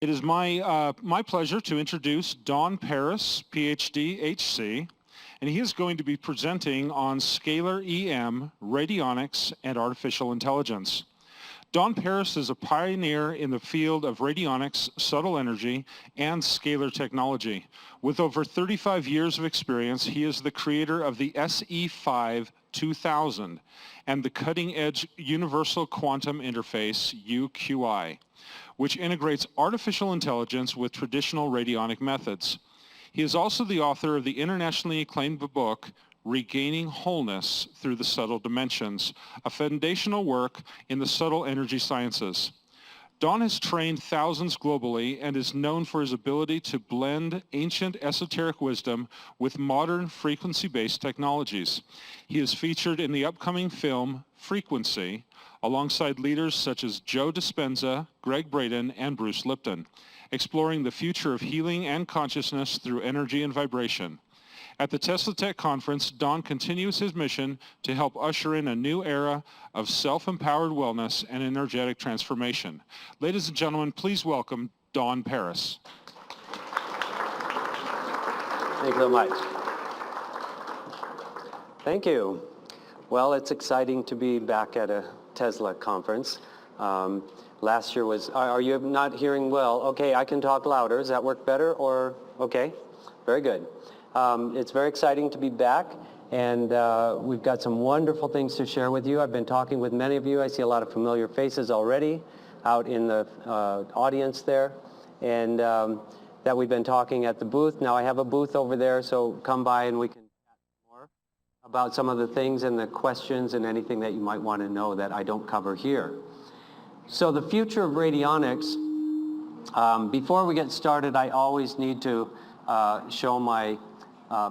It is my pleasure to introduce Don Paris, Ph.D., HC, and he is going to be presenting on Scalar EM, Radionics, and Artificial Intelligence. Don Paris is a pioneer in the field of radionics, subtle energy, and scalar technology. With over 35 years of experience, he is the creator of the SE5 2000 and the cutting-edge Universal Quantum Interface, UQI, which integrates artificial intelligence with traditional radionic methods. He is also the author of the internationally acclaimed book, Regaining Wholeness Through the Subtle Dimensions, a foundational work in the subtle energy sciences. Don has trained thousands globally and is known for his ability to blend ancient esoteric wisdom with modern frequency-based technologies. He is featured in the upcoming film Frequency, alongside leaders such as Joe Dispenza, Greg Braden, and Bruce Lipton, exploring the future of healing and consciousness through energy and vibration. At the Tesla Tech Conference, Don continues his mission to help usher in a new era of self-empowered wellness and energetic transformation. Ladies and gentlemen, please welcome Don Paris. Thank you so much. Thank you. Well, it's exciting to be back at a Tesla conference. Last year was, are you not hearing well? Okay, I can talk louder. Does that work better or, okay? Very good. It's very exciting to be back, and we've got some wonderful things to share with you. I've been talking with many of you. I see a lot of familiar faces already out in the audience there, and that we've been talking at the booth. Now I have a booth over there, so come by and we can chat more about some of the things and the questions and anything that you might want to know that I don't cover here. So the future of radionics, before we get started, I always need to show my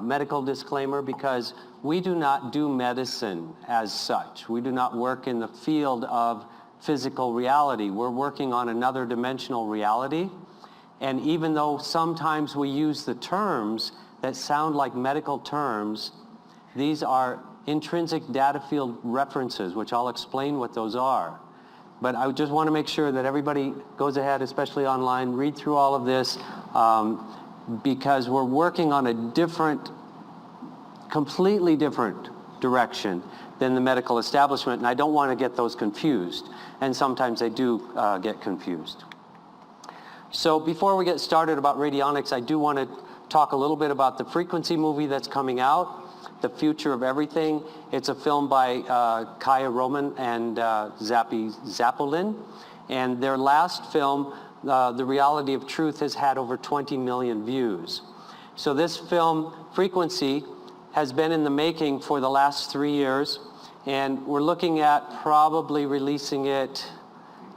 medical disclaimer, because we do not do medicine as such. We do not work in the field of physical reality. We're working on another dimensional reality. And even though sometimes we use the terms that sound like medical terms, these are intrinsic data field references, which I'll explain what those are. But I just want to make sure that everybody goes ahead, especially online, read through all of this, because we're working on a different, completely different direction than the medical establishment, and I don't want to get those confused. And sometimes they do get confused. So before we get started about radionics, I do want to talk a little bit about the Frequency movie that's coming out, The Future of Everything. It's a film by Kaya Roman and Zappi Zapolin, and their last film, The Reality of Truth, has had over 20 million views. So this film, Frequency, has been in the making for the last 3 years, and we're looking at probably releasing it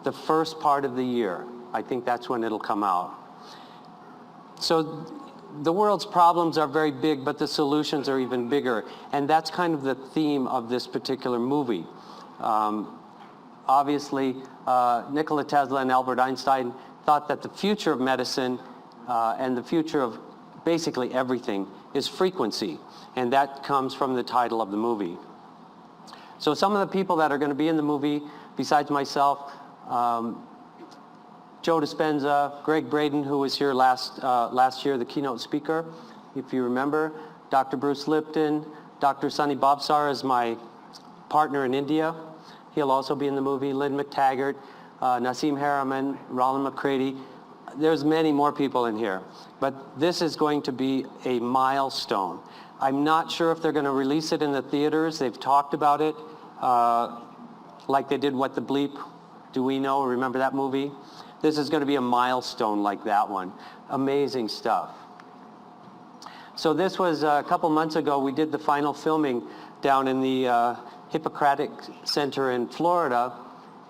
the first part of the year. I think that's when it'll come out. So the world's problems are very big, but the solutions are even bigger, and that's kind of the theme of this particular movie. Obviously, Nikola Tesla and Albert Einstein thought that the future of medicine and the future of basically everything is frequency, and that comes from the title of the movie. So some of the people that are going to be in the movie, besides myself, Joe Dispenza, Greg Braden, who was here last year, the keynote speaker, if you remember, Dr. Bruce Lipton, Dr. Sunny Babsar is my partner in India. He'll also be in the movie. Lynn McTaggart, Nassim Harriman, Roland McCready. There's many more people in here. But this is going to be a milestone. I'm not sure if they're going to release it in the theaters. They've talked about it, like they did What the Bleep Do We Know? Remember that movie? This is going to be a milestone like that one. Amazing stuff. So this was a couple months ago. We did the final filming down in the Hippocratic Center in Florida,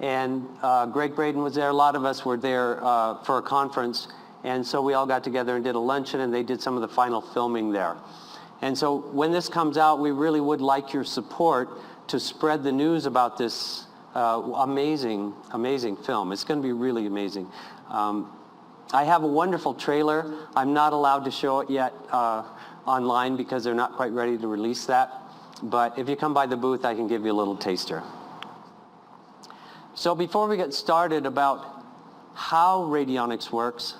and Greg Braden was there. A lot of us were there for a conference, and so we all got together and did a luncheon, and they did some of the final filming there. And so when this comes out, we really would like your support to spread the news about this amazing, amazing film. It's going to be really amazing. I have a wonderful trailer. I'm not allowed to show it yet online because they're not quite ready to release that. But if you come by the booth, I can give you a little taster. So before we get started about how radionics works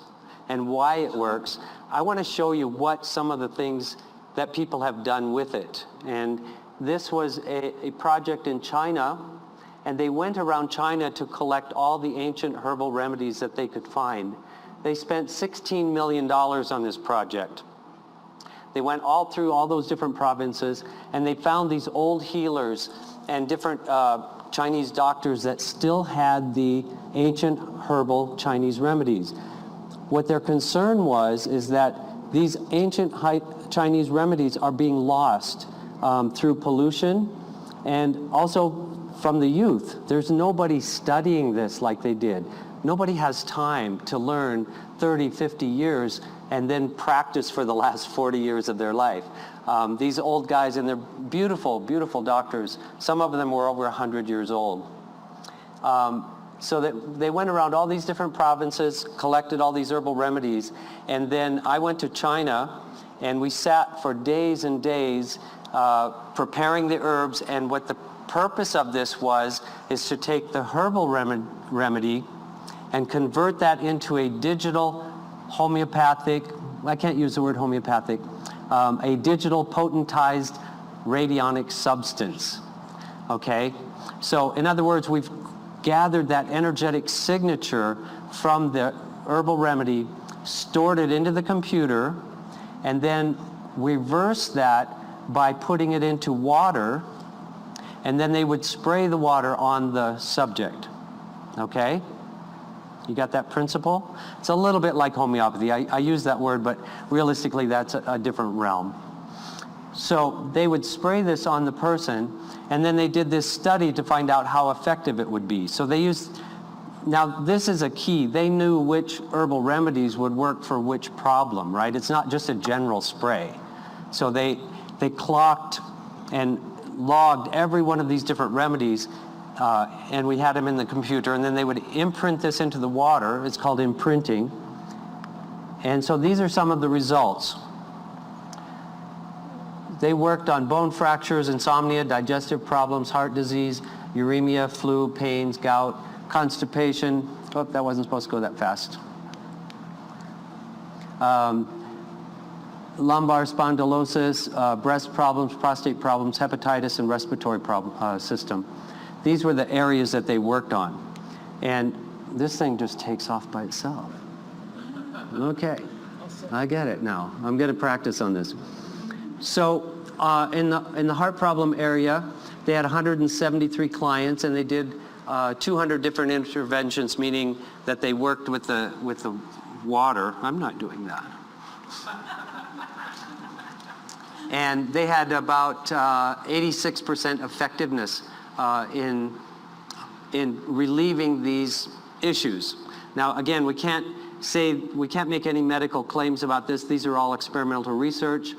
and why it works, I want to show you what some of the things that people have done with it. And this was a project in China, and they went around China to collect all the ancient herbal remedies that they could find. They spent $16 million on this project. They went all through all those different provinces, and they found these old healers and different Chinese doctors that still had the ancient herbal Chinese remedies. What their concern was is that these ancient Chinese remedies are being lost through pollution and also from the youth. There's nobody studying this like they did. Nobody has time to learn 30, 50 years and then practice for the last 40 years of their life. These old guys, and they're beautiful, beautiful doctors. Some of them were over 100 years old. So that they went around all these different provinces, collected all these herbal remedies, and then I went to China, and we sat for days and days preparing the herbs, and what the purpose of this is to take the herbal remedy and convert that into a digital homeopathic, I can't use the word homeopathic, a digital potentized radionic substance, okay? So in other words, we've gathered that energetic signature from the herbal remedy, stored it into the computer, and then reversed that by putting it into water, and then they would spray the water on the subject, okay? You got that principle? It's a little bit like homeopathy. I use that word, but realistically that's a different realm. So they would spray this on the person, and then they did this study to find out how effective it would be. So they used, now this is a key, they knew which herbal remedies would work for which problem, right? It's not just a general spray. So they clocked and logged every one of these different remedies, and we had them in the computer, and then they would imprint this into the water. It's called imprinting. And so these are some of the results. They worked on bone fractures, insomnia, digestive problems, heart disease, uremia, flu, pains, gout, constipation. Oh, that wasn't supposed to go that fast. Lumbar spondylosis, breast problems, prostate problems, hepatitis, and respiratory system. These were the areas that they worked on. And this thing just takes off by itself. Okay, I get it now. I'm going to practice on this. So in the heart problem area, they had 173 clients, and they did 200 different interventions, meaning that they worked with the water. I'm not doing that. And they had about 86% effectiveness in relieving these issues. Now, again, we can't make any medical claims about this. These are all experimental research,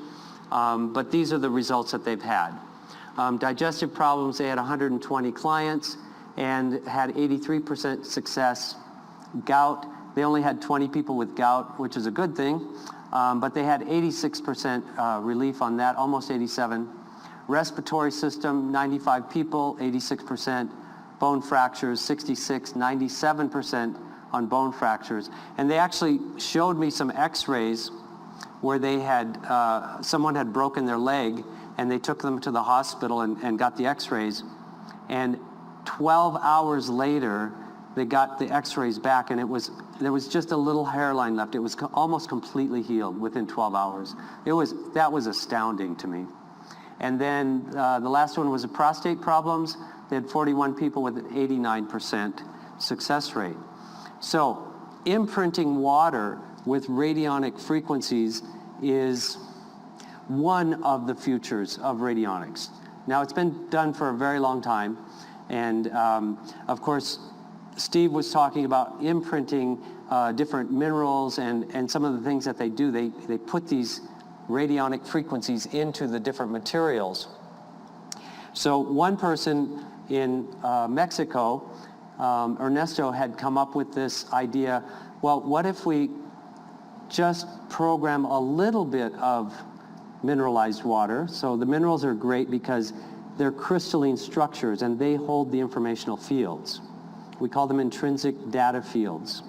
but these are the results that they've had. Digestive problems, they had 120 clients and had 83% success. Gout, they only had 20 people with gout, which is a good thing. But they had 86% relief on that, almost 87. Respiratory system, 95 people, 86%. Bone fractures, 66, 97% on bone fractures. And they actually showed me some x-rays where they had, someone had broken their leg, and they took them to the hospital and got the x-rays. And 12 hours later, they got the x-rays back, and there was just a little hairline left. It was almost completely healed within 12 hours. That was astounding to me. And then the last one was the prostate problems. They had 41 people with an 89% success rate. So imprinting water with radionic frequencies is one of the futures of radionics. Now, it's been done for a very long time, and of course, Steve was talking about imprinting different minerals and some of the things that they do. They put these radionic frequencies into the different materials. So one person in Mexico, Ernesto, had come up with this idea, well, what if we just program a little bit of mineralized water? So the minerals are great because they're crystalline structures, and they hold the informational fields. We call them intrinsic data fields.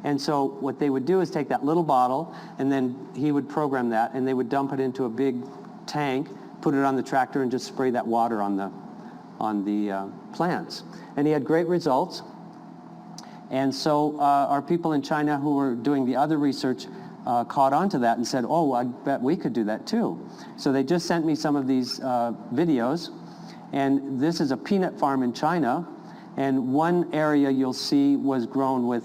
And so what they would do is take that little bottle, and then he would program that, and they would dump it into a big tank, put it on the tractor, and just spray that water on the plants. And he had great results. And so our people in China who were doing the other research caught on to that and said, oh, I bet we could do that too. So they just sent me some of these videos. And this is a peanut farm in China. And one area you'll see was grown with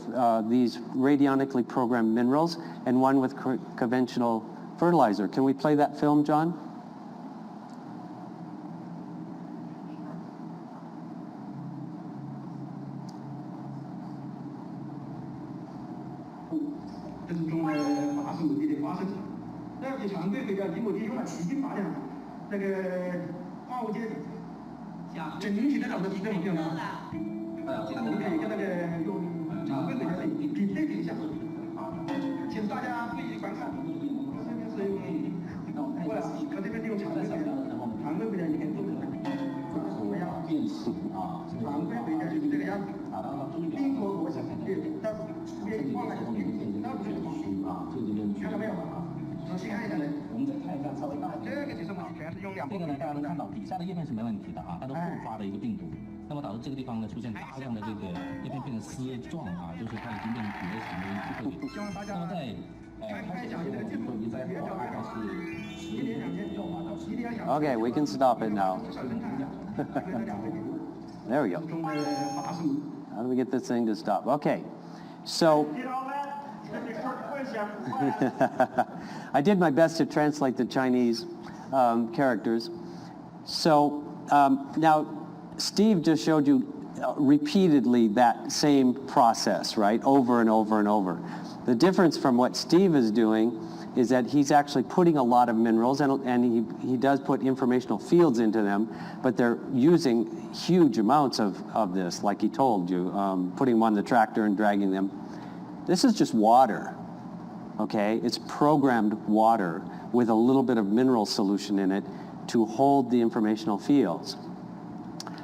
these radionically programmed minerals, and one with conventional fertilizer. Can we play that film, John? Okay, we can stop it now. There we go. How do we get this thing to stop? Okay, so I did my best to translate the Chinese characters. So now Steve just showed you repeatedly that same process, right? Over and over and over. The difference from what Steve is doing is that he's actually putting a lot of minerals, and he does put informational fields into them, but they're using huge amounts of this, like he told you, putting them on the tractor and dragging them. This is just water, okay? It's programmed water with a little bit of mineral solution in it to hold the informational fields.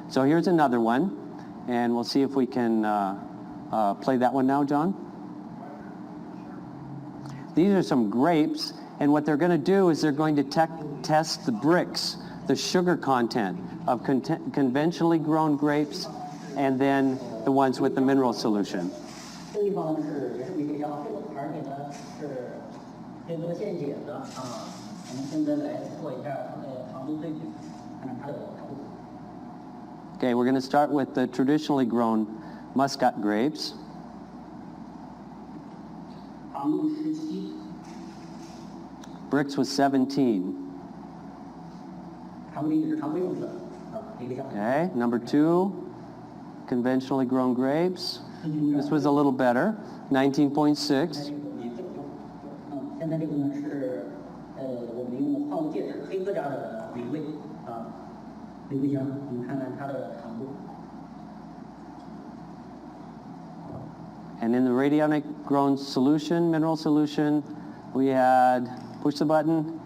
So here's another one, and we'll see if we can play that one now, John. These are some grapes, and what they're going to do is they're going to test the bricks, the sugar content of conventionally grown grapes, and then the ones with the mineral solution. Okay, we're going to start with the traditionally grown Muscat grapes. Bricks was 17. Okay, number 2, conventionally grown grapes. This was a little better, 19.6. And in the radionic grown solution, mineral solution, we had, push the button,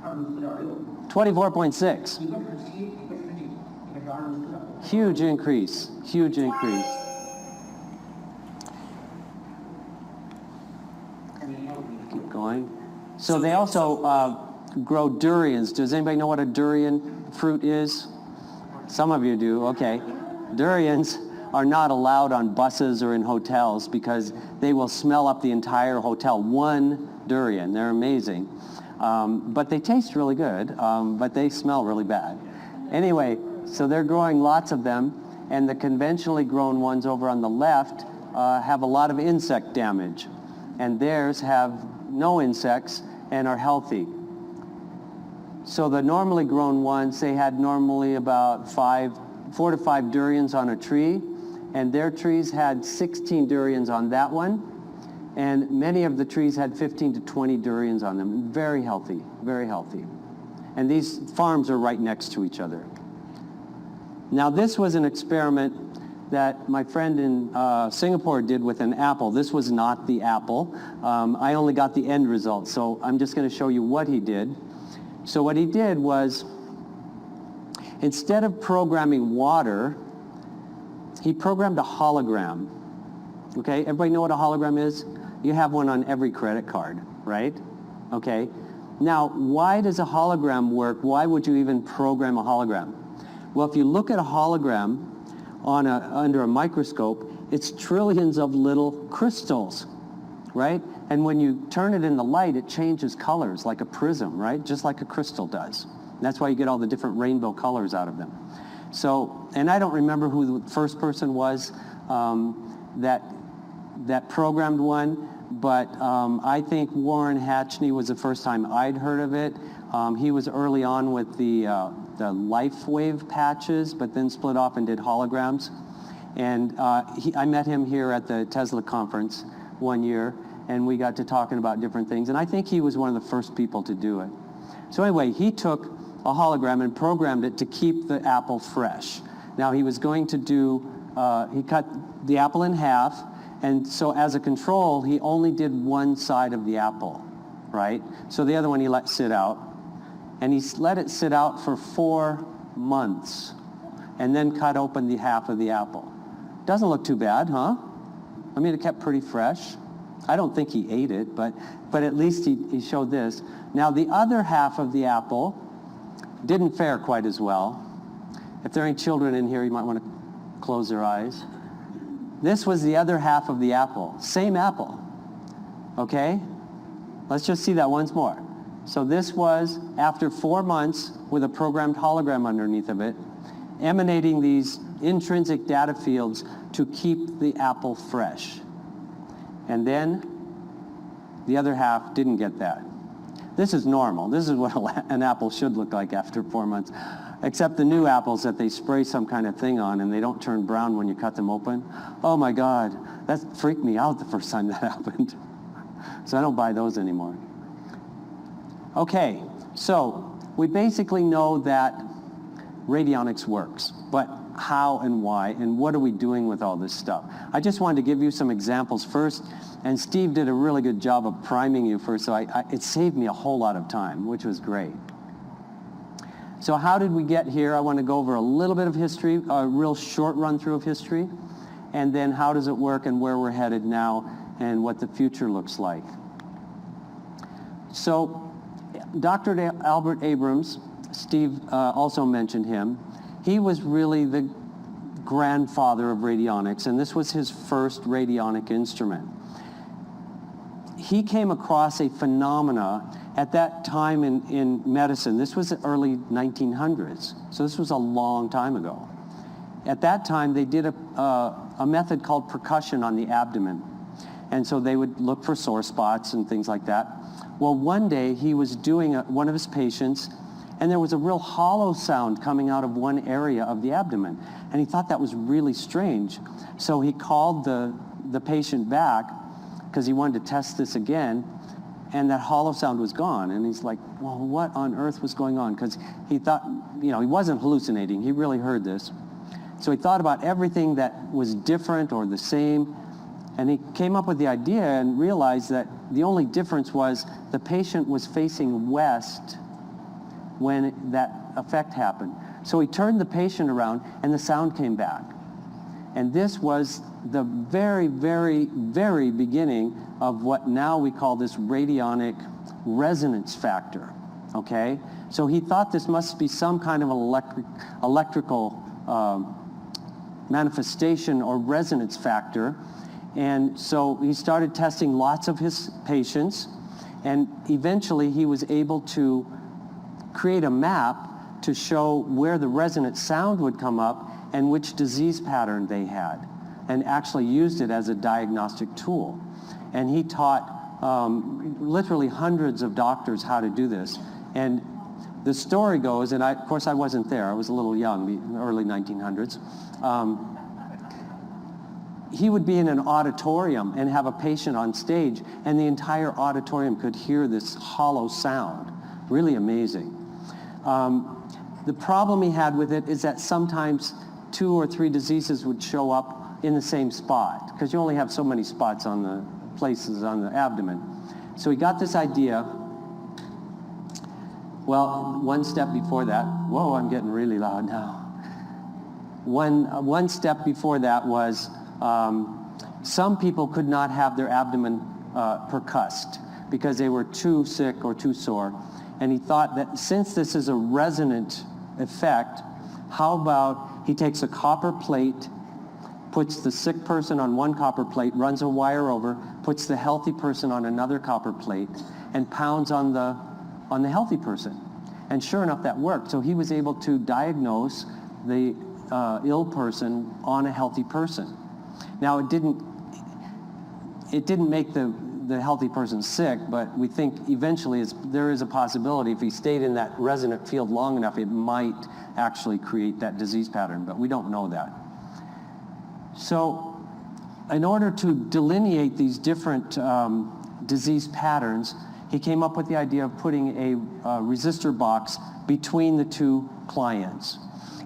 24.6. Huge increase, huge increase. Keep going. So they also grow durians. Does anybody know what a durian fruit is? Some of you do, okay. Durians are not allowed on buses or in hotels because they will smell up the entire hotel. One durian, they're amazing. But they taste really good, but they smell really bad. Anyway, so they're growing lots of them, and the conventionally grown ones over on the left have a lot of insect damage, and theirs have no insects and are healthy. So the normally grown ones, they had normally about 4 to 5 durians on a tree, and their trees had 16 durians on that one, and many of the trees had 15 to 20 durians on them. Very healthy, very healthy. And these farms are right next to each other. Now this was an experiment that my friend in Singapore did with an apple. This was not the apple. I only got the end result, so I'm just going to show you what he did. So what he did was, instead of programming water, he programmed a hologram. Okay, everybody know what a hologram is? You have one on every credit card, right? Okay. Now, why does a hologram work? Why would you even program a hologram? Well, if you look at a hologram under a microscope, it's trillions of little crystals, right? And when you turn it in the light, it changes colors like a prism, right? Just like a crystal does. And that's why you get all the different rainbow colors out of them. So, and I don't remember who the first person was that programmed one, but I think Warren Hatchney was the first time I'd heard of it. He was early on with the LifeWave patches, but then split off and did holograms. And I met him here at the Tesla conference one year, and we got to talking about different things. And I think he was one of the first people to do it. So anyway, he took a hologram and programmed it to keep the apple fresh. Now he was going to do, he cut the apple in half, and so as a control, he only did one side of the apple, right? So the other one he let sit out. And he let it sit out for 4 months, and then cut open the half of the apple. Doesn't look too bad, huh? I mean, it kept pretty fresh. I don't think he ate it, but at least he showed this. Now, the other half of the apple didn't fare quite as well. If there are any children in here, you might want to close their eyes. This was the other half of the apple. Same apple. Okay? Let's just see that once more. So this was after 4 months with a programmed hologram underneath of it, emanating these intrinsic data fields to keep the apple fresh. And then the other half didn't get that. This is normal. This is what an apple should look like after 4 months. Except the new apples that they spray some kind of thing on and they don't turn brown when you cut them open. Oh my God, that freaked me out the first time that happened. So I don't buy those anymore. Okay, so we basically know that radionics works, but how and why and what are we doing with all this stuff? I just wanted to give you some examples first, and Steve did a really good job of priming you first, so it saved me a whole lot of time, which was great. So how did we get here? I want to go over a little bit of history, a real short run through of history, and then how does it work and where we're headed now and what the future looks like. So Dr. Albert Abrams, Steve also mentioned him. He was really the grandfather of radionics, and this was his first radionic instrument. He came across a phenomena at that time in medicine. This was the early 1900s, so this was a long time ago. At that time, they did a method called percussion on the abdomen, and so they would look for sore spots and things like that. Well, one day he was doing one of his patients, and there was a real hollow sound coming out of one area of the abdomen, and he thought that was really strange. So he called the patient back because he wanted to test this again, and that hollow sound was gone. And he's like, well, what on earth was going on? Because he thought, he wasn't hallucinating. He really heard this. So he thought about everything that was different or the same, and he came up with the idea and realized that the only difference was the patient was facing west when that effect happened. So he turned the patient around and the sound came back. And this was the very, very, very beginning of what now we call this radionic resonance factor, okay? So he thought this must be some kind of electrical manifestation or resonance factor. And so he started testing lots of his patients, and eventually he was able to create a map to show where the resonant sound would come up and which disease pattern they had, and actually used it as a diagnostic tool. And he taught literally hundreds of doctors how to do this. And the story goes, and of course I wasn't there, I was a little young, the early 1900s. He would be in an auditorium and have a patient on stage, and the entire auditorium could hear this hollow sound. Really amazing. The problem he had with it is that sometimes 2 or 3 diseases would show up in the same spot, because you only have so many spots on the places on the abdomen. So he got this idea. Well, one step before that, whoa, I'm getting really loud now. One step before that was some people could not have their abdomen percussed because they were too sick or too sore. And he thought that since this is a resonant effect, how about he takes a copper plate, puts the sick person on one copper plate, runs a wire over, puts the healthy person on another copper plate, and pounds on the healthy person. And sure enough, that worked. So he was able to diagnose the ill person on a healthy person. Now, it didn't make the healthy person sick, but we think eventually there is a possibility if he stayed in that resonant field long enough, it might actually create that disease pattern, but we don't know that. So in order to delineate these different disease patterns, he came up with the idea of putting a resistor box between the two clients.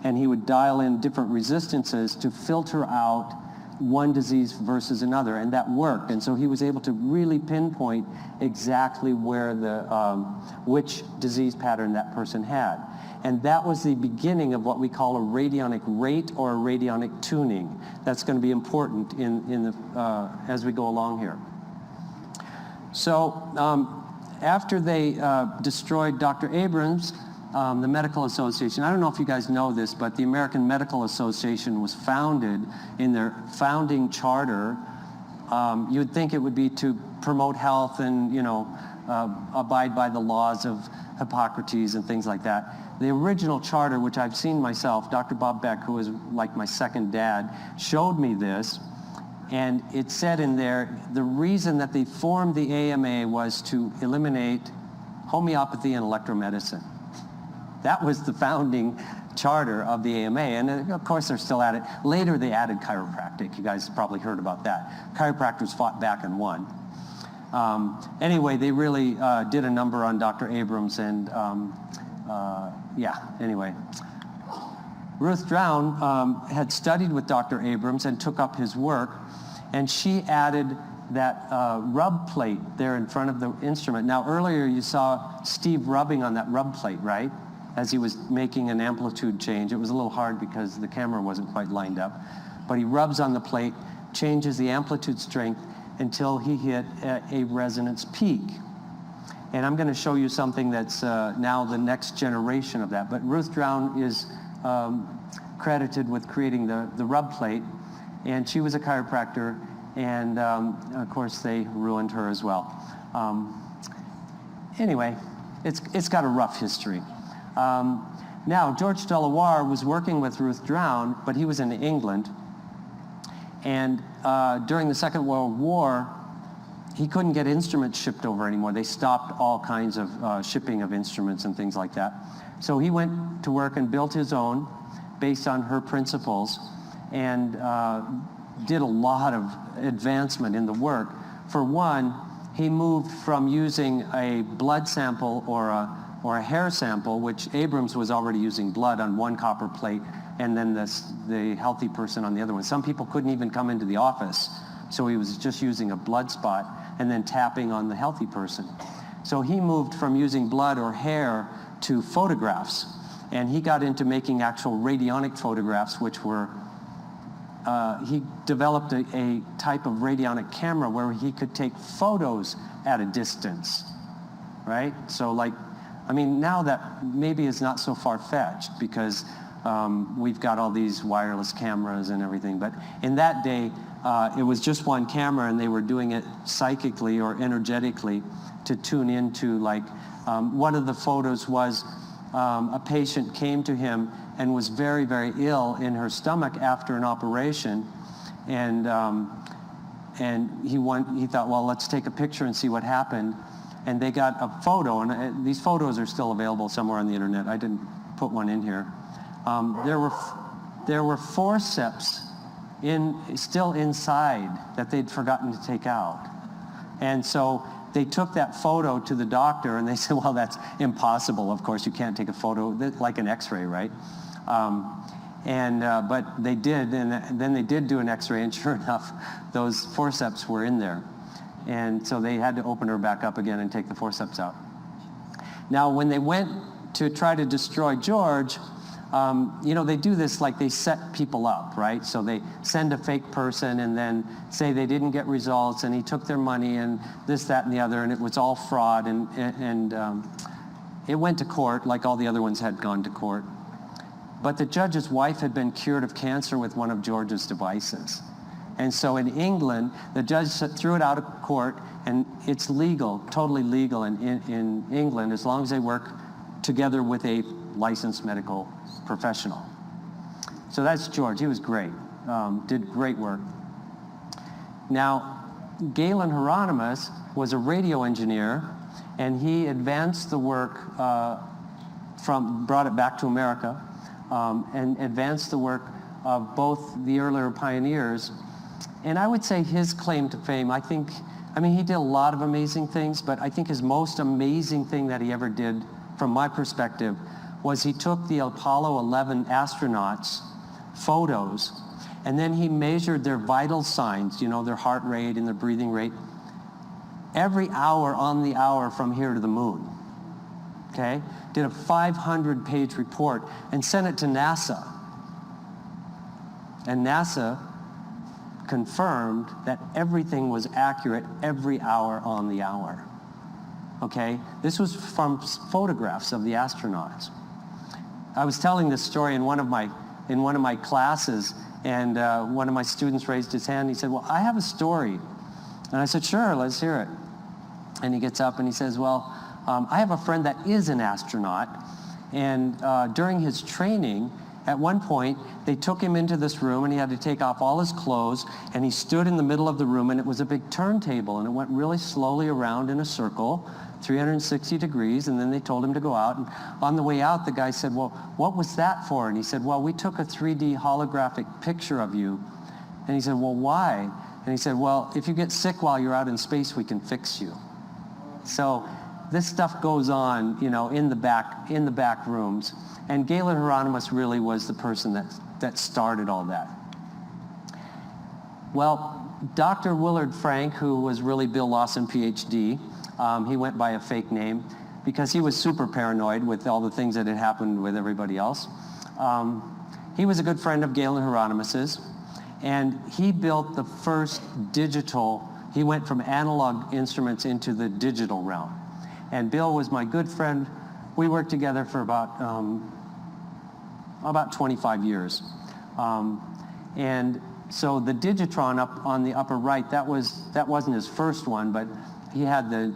And he would dial in different resistances to filter out one disease versus another, and that worked. And so he was able to really pinpoint exactly where which disease pattern that person had. And that was the beginning of what we call a radionic rate or a radionic tuning. That's going to be important as we go along here. So after they destroyed Dr. Abrams, the Medical Association, I don't know if you guys know this, but the American Medical Association was founded in their founding charter. You would think it would be to promote health and, abide by the laws of Hippocrates and things like that. The original charter, which I've seen myself, Dr. Bob Beck, who was like my second dad, showed me this. And it said in there, the reason that they formed the AMA was to eliminate homeopathy and electromedicine. That was the founding charter of the AMA, and of course they're still at it. Later they added chiropractic. You guys probably heard about that. Chiropractors fought back and won. Anyway, they really did a number on Dr. Abrams, and anyway. Ruth Drown had studied with Dr. Abrams and took up his work, and she added that rub plate there in front of the instrument. Now earlier you saw Steve rubbing on that rub plate, right? As he was making an amplitude change. It was a little hard because the camera wasn't quite lined up. But he rubs on the plate, changes the amplitude strength until he hit a resonance peak. And I'm going to show you something that's now the next generation of that. But Ruth Drown is credited with creating the rub plate, and she was a chiropractor, and of course they ruined her as well. Anyway, it's got a rough history. Now, George Delaware was working with Ruth Drown, but he was in England. And during the Second World War, he couldn't get instruments shipped over anymore. They stopped all kinds of shipping of instruments and things like that. So he went to work and built his own based on her principles, and did a lot of advancement in the work. For one, he moved from using a blood sample or a hair sample, which Abrams was already using blood on one copper plate, and then the healthy person on the other one. Some people couldn't even come into the office, so he was just using a blood spot and then tapping on the healthy person. So he moved from using blood or hair to photographs, and he got into making actual radionic photographs, which were, he developed a type of radionic camera where he could take photos at a distance, right? So now that maybe is not so far-fetched because we've got all these wireless cameras and everything, but in that day, it was just one camera, and they were doing it psychically or energetically to tune into, one of the photos was a patient came to him and was very, very ill in her stomach after an operation, and he thought, well, let's take a picture and see what happened. And they got a photo, and these photos are still available somewhere on the internet. I didn't put one in here. There were forceps still inside that they'd forgotten to take out. And so they took that photo to the doctor, and they said, well, that's impossible. Of course, you can't take a photo like an x-ray, right? But they did, and then they did do an x-ray, and sure enough, those forceps were in there. And so they had to open her back up again and take the forceps out. Now, when they went to try to destroy George, You know, they do this like they set people up, right? So they send a fake person and then say they didn't get results and he took their money and this, that, and the other, and it was all fraud, and it went to court like all the other ones had gone to court. But the judge's wife had been cured of cancer with one of George's devices. And so in England, the judge threw it out of court, and it's legal, totally legal in England, as long as they work together with a licensed medical professional. So that's George. He was great. Did great work. Now, Galen Hieronymus was a radio engineer, and he advanced the work brought it back to America, and advanced the work of both the earlier pioneers. And I would say his claim to fame, I mean, he did a lot of amazing things, but I think his most amazing thing that he ever did, from my perspective, was he took the Apollo 11 astronauts' photos, and then he measured their vital signs, you know, their heart rate and their breathing rate, every hour on the hour from here to the moon. Okay? Did a 500-page report and sent it to NASA. And NASA confirmed that everything was accurate every hour on the hour. Okay? This was from photographs of the astronauts. I was telling this story in one of my classes, and one of my students raised his hand. He said, "Well, I have a story." And I said, "Sure, let's hear it." And he gets up and he says, "Well, I have a friend that is an astronaut, and during his training, at one point, they took him into this room and he had to take off all his clothes, and he stood in the middle of the room, and it was a big turntable, and it went really slowly around in a circle, 360 degrees, and then they told him to go out. And on the way out, the guy said, "Well, what was that for?" And he said, "Well, we took a 3D holographic picture of you." And he said, "Well, why?" And he said, "Well, if you get sick while you're out in space, we can fix you." So this stuff goes on, you know, in the back rooms. And Galen Hieronymus really was the person that started all that. Well, Dr. Willard Frank, who was really Bill Lawson, Ph.D., he went by a fake name because he was super paranoid with all the things that had happened with everybody else. He was a good friend of Galen Hieronymus's, and he built the first digital. He went from analog instruments into the digital realm. And Bill was my good friend. We worked together for about 25 years. And so the Digitron up on the upper right, that wasn't his first one, but he had the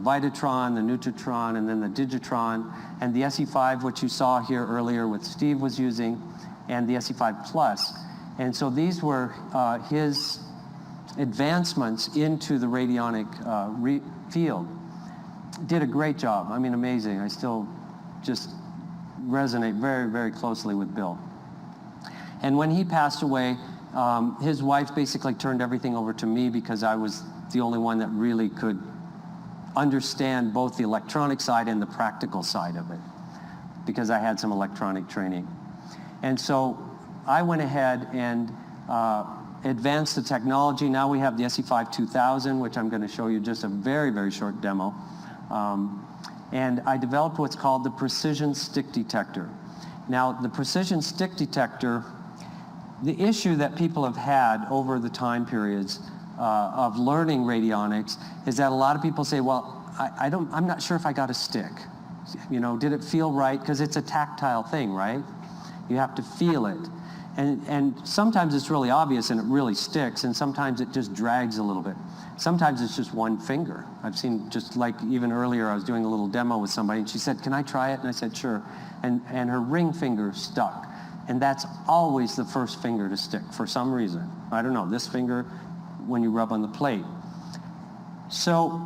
Vitatron, the Nutritron, and then the Digitron, and the SE5, which you saw here earlier with Steve was using, and the SE5 Plus. And so these were his advancements into the radionic field. Did a great job. I mean, amazing. I still just resonate very, very closely with Bill. And when he passed away, his wife basically turned everything over to me because I was the only one that really could understand both the electronic side and the practical side of it, because I had some electronic training. And so I went ahead and advanced the technology. Now we have the SE5 2000, which I'm going to show you just a very, very short demo. And I developed what's called the precision stick detector. Now, the precision stick detector, the issue that people have had over the time periods of learning radionics is that a lot of people say, well, I'm not sure if I got a stick. You know, did it feel right? Because it's a tactile thing, right? You have to feel it. And sometimes it's really obvious and it really sticks, and sometimes it just drags a little bit. Sometimes it's just one finger. I've seen, just like even earlier, I was doing a little demo with somebody, and she said, "Can I try it?" And I said, "Sure." And her ring finger stuck. And that's always the first finger to stick for some reason. I don't know, this finger when you rub on the plate. So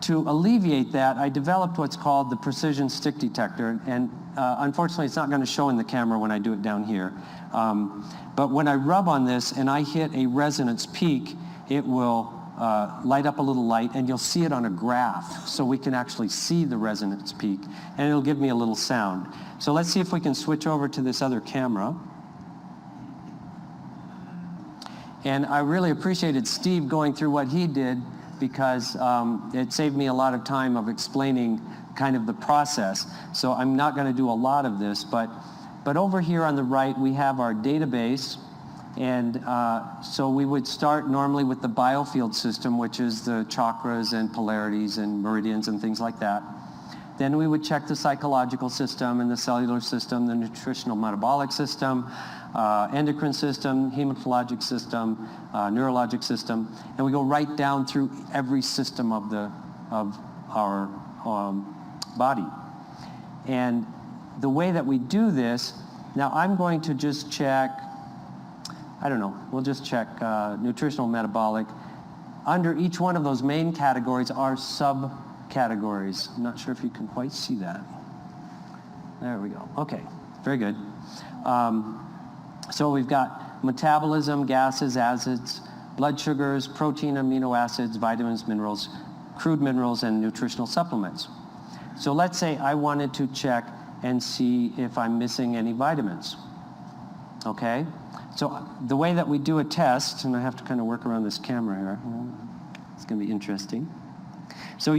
to alleviate that, I developed what's called the precision stick detector. And unfortunately, it's not going to show in the camera when I do it down here. But when I rub on this and I hit a resonance peak, it will light up a little light, and you'll see it on a graph, so we can actually see the resonance peak, and it'll give me a little sound. So let's see if we can switch over to this other camera. And I really appreciated Steve going through what he did, because it saved me a lot of time of explaining kind of the process. So I'm not going to do a lot of this, but over here on the right we have our database, and so we would start normally with the biofield system, which is the chakras and polarities and meridians and things like that. Then we would check the psychological system and the cellular system, the nutritional metabolic system, endocrine system, hematologic system, neurologic system, and we go right down through every system of our body. And the way that we do this, now I'm going to just check, I don't know, we'll just check nutritional metabolic. Under each one of those main categories are subcategories. I'm not sure if you can quite see that. There we go. Okay, very good. So we've got metabolism, gases, acids, blood sugars, protein, amino acids, vitamins, minerals, crude minerals, and nutritional supplements. So let's say I wanted to check and see if I'm missing any vitamins. Okay? So the way that we do a test, and I have to kind of work around this camera here. It's going to be interesting. So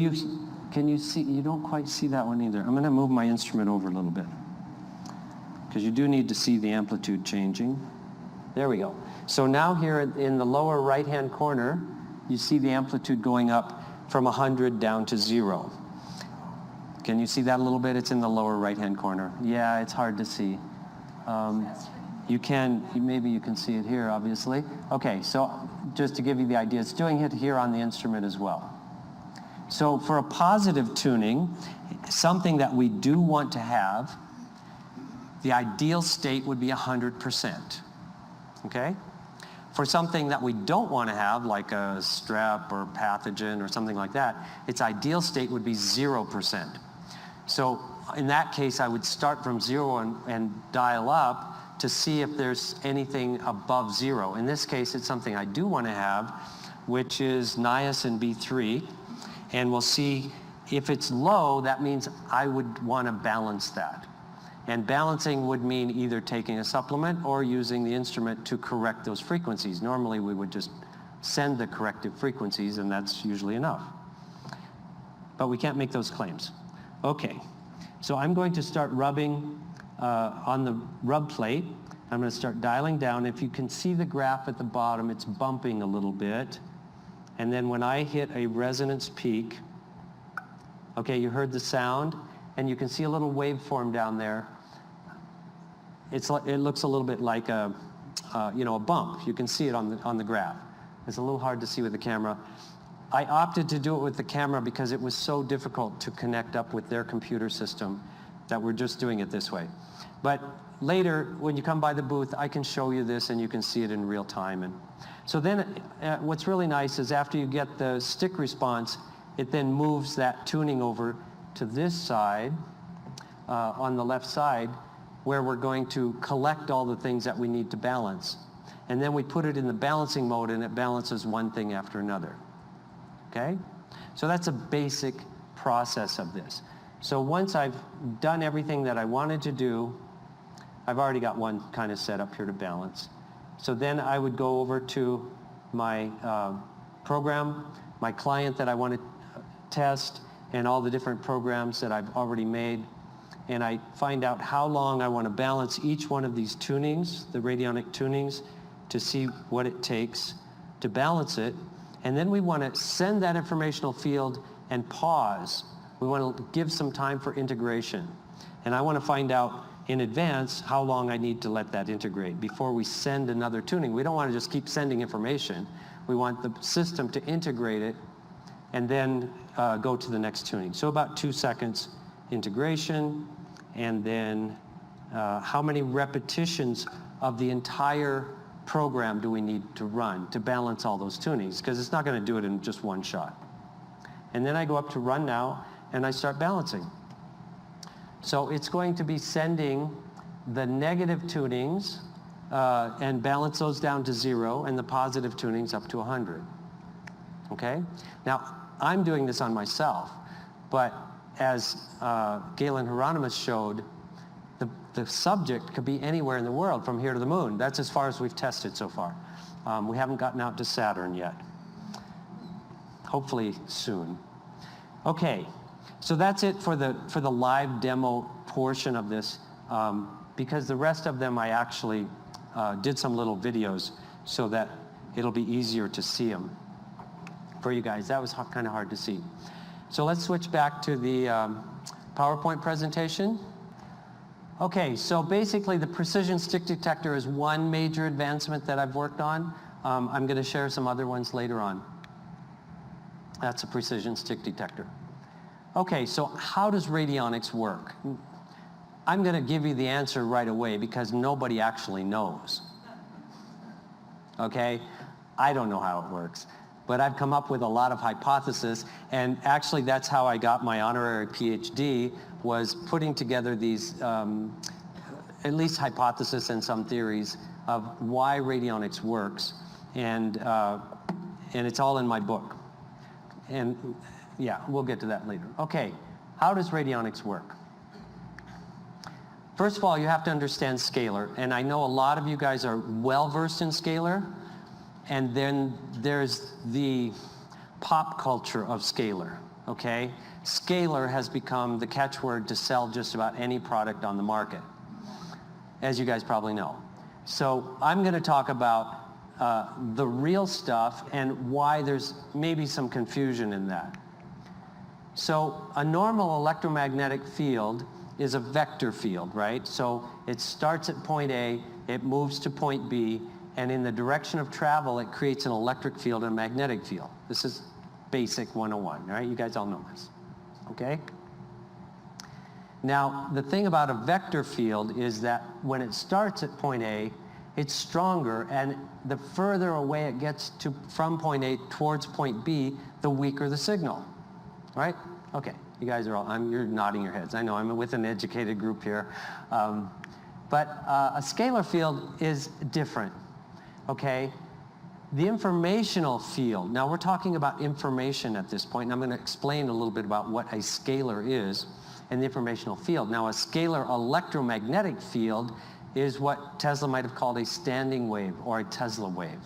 can you see? You don't quite see that one either. I'm going to move my instrument over a little bit, because you do need to see the amplitude changing. There we go. So now here in the lower right-hand corner, you see the amplitude going up from 100 down to 0. Can you see that a little bit? It's in the lower right-hand corner. Yeah, it's hard to see. Maybe you can see it here, obviously. Okay, so just to give you the idea, it's doing it here on the instrument as well. So for a positive tuning, something that we do want to have, the ideal state would be 100%. Okay? For something that we don't want to have, like a strep or pathogen or something like that, its ideal state would be 0%. So in that case, I would start from 0 and dial up to see if there's anything above 0. In this case, it's something I do want to have, which is niacin B3. And we'll see if it's low, that means I would want to balance that. And balancing would mean either taking a supplement or using the instrument to correct those frequencies. Normally we would just send the corrective frequencies, and that's usually enough. But we can't make those claims. Okay, so I'm going to start rubbing on the rub plate. I'm going to start dialing down. If you can see the graph at the bottom, it's bumping a little bit. And then when I hit a resonance peak, okay, you heard the sound, and you can see a little waveform down there. It looks a little bit like a bump. You can see it on the graph. It's a little hard to see with the camera. I opted to do it with the camera because it was so difficult to connect up with their computer system that we're just doing it this way. But later, when you come by the booth, I can show you this and you can see it in real time. And so then what's really nice is after you get the stick response, it then moves that tuning over to this side, on the left side, where we're going to collect all the things that we need to balance. And then we put it in the balancing mode, and it balances one thing after another. Okay? So that's a basic process of this. So once I've done everything that I wanted to do, I've already got one kind of set up here to balance. So then I would go over to my program, my client that I want to test, and all the different programs that I've already made. And I find out how long I want to balance each one of these tunings, the radionic tunings, to see what it takes to balance it. And then we want to send that informational field and pause. We want to give some time for integration. And I want to find out in advance how long I need to let that integrate before we send another tuning. We don't want to just keep sending information. We want the system to integrate it and then go to the next tuning. So about 2 seconds integration, and then how many repetitions of the entire program do we need to run to balance all those tunings, because it's not going to do it in just one shot. And then I go up to run now, and I start balancing. So it's going to be sending the negative tunings and balance those down to 0, and the positive tunings up to 100. Okay? Now, I'm doing this on myself, but as Galen Hieronymus showed, the subject could be anywhere in the world from here to the moon. That's as far as we've tested so far. We haven't gotten out to Saturn yet. Hopefully soon. Okay, So that's it for the live demo portion of this, because the rest of them I actually did some little videos so that it'll be easier to see them for you guys. That was kind of hard to see. So let's switch back to the PowerPoint presentation. Okay, so basically the precision stick detector is one major advancement that I've worked on. I'm going to share some other ones later on. That's a precision stick detector. Okay, so how does radionics work? I'm going to give you the answer right away because nobody actually knows. Okay? I don't know how it works. But I've come up with a lot of hypotheses, and actually that's how I got my honorary Ph.D., was putting together these at least hypotheses and some theories of why radionics works, and it's all in my book. And yeah, we'll get to that later. Okay, how does radionics work? First of all, you have to understand Scalar, and I know a lot of you guys are well versed in Scalar, and then there's the pop culture of Scalar, okay? Scalar has become the catchword to sell just about any product on the market, as you guys probably know. So I'm going to talk about the real stuff and why there's maybe some confusion in that. So a normal electromagnetic field is a vector field, right? So it starts at point A, it moves to point B, and in the direction of travel, it creates an electric field and a magnetic field. This is basic 101, right? You guys all know this, okay? Now, the thing about a vector field is that when it starts at point A, it's stronger, and the further away it gets from point A towards point B, the weaker the signal, right? Okay, you guys are all, you're nodding your heads. I know I'm with an educated group here. But a scalar field is different, okay? The informational field, now we're talking about information at this point, and I'm going to explain a little bit about what a scalar is and the informational field. Now, a scalar electromagnetic field is what Tesla might have called a standing wave or a Tesla wave.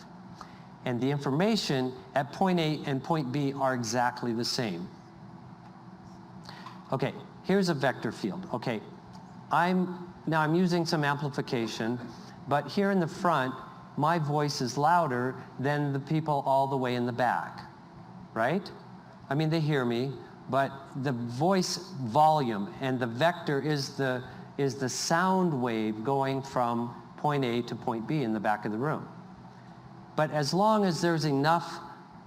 And the information at point A and point B are exactly the same. Okay, here's a vector field. Okay, I'm using some amplification, but here in the front, my voice is louder than the people all the way in the back, right? I mean, they hear me, but the voice volume and the vector is the sound wave going from point A to point B in the back of the room. But as long as there's enough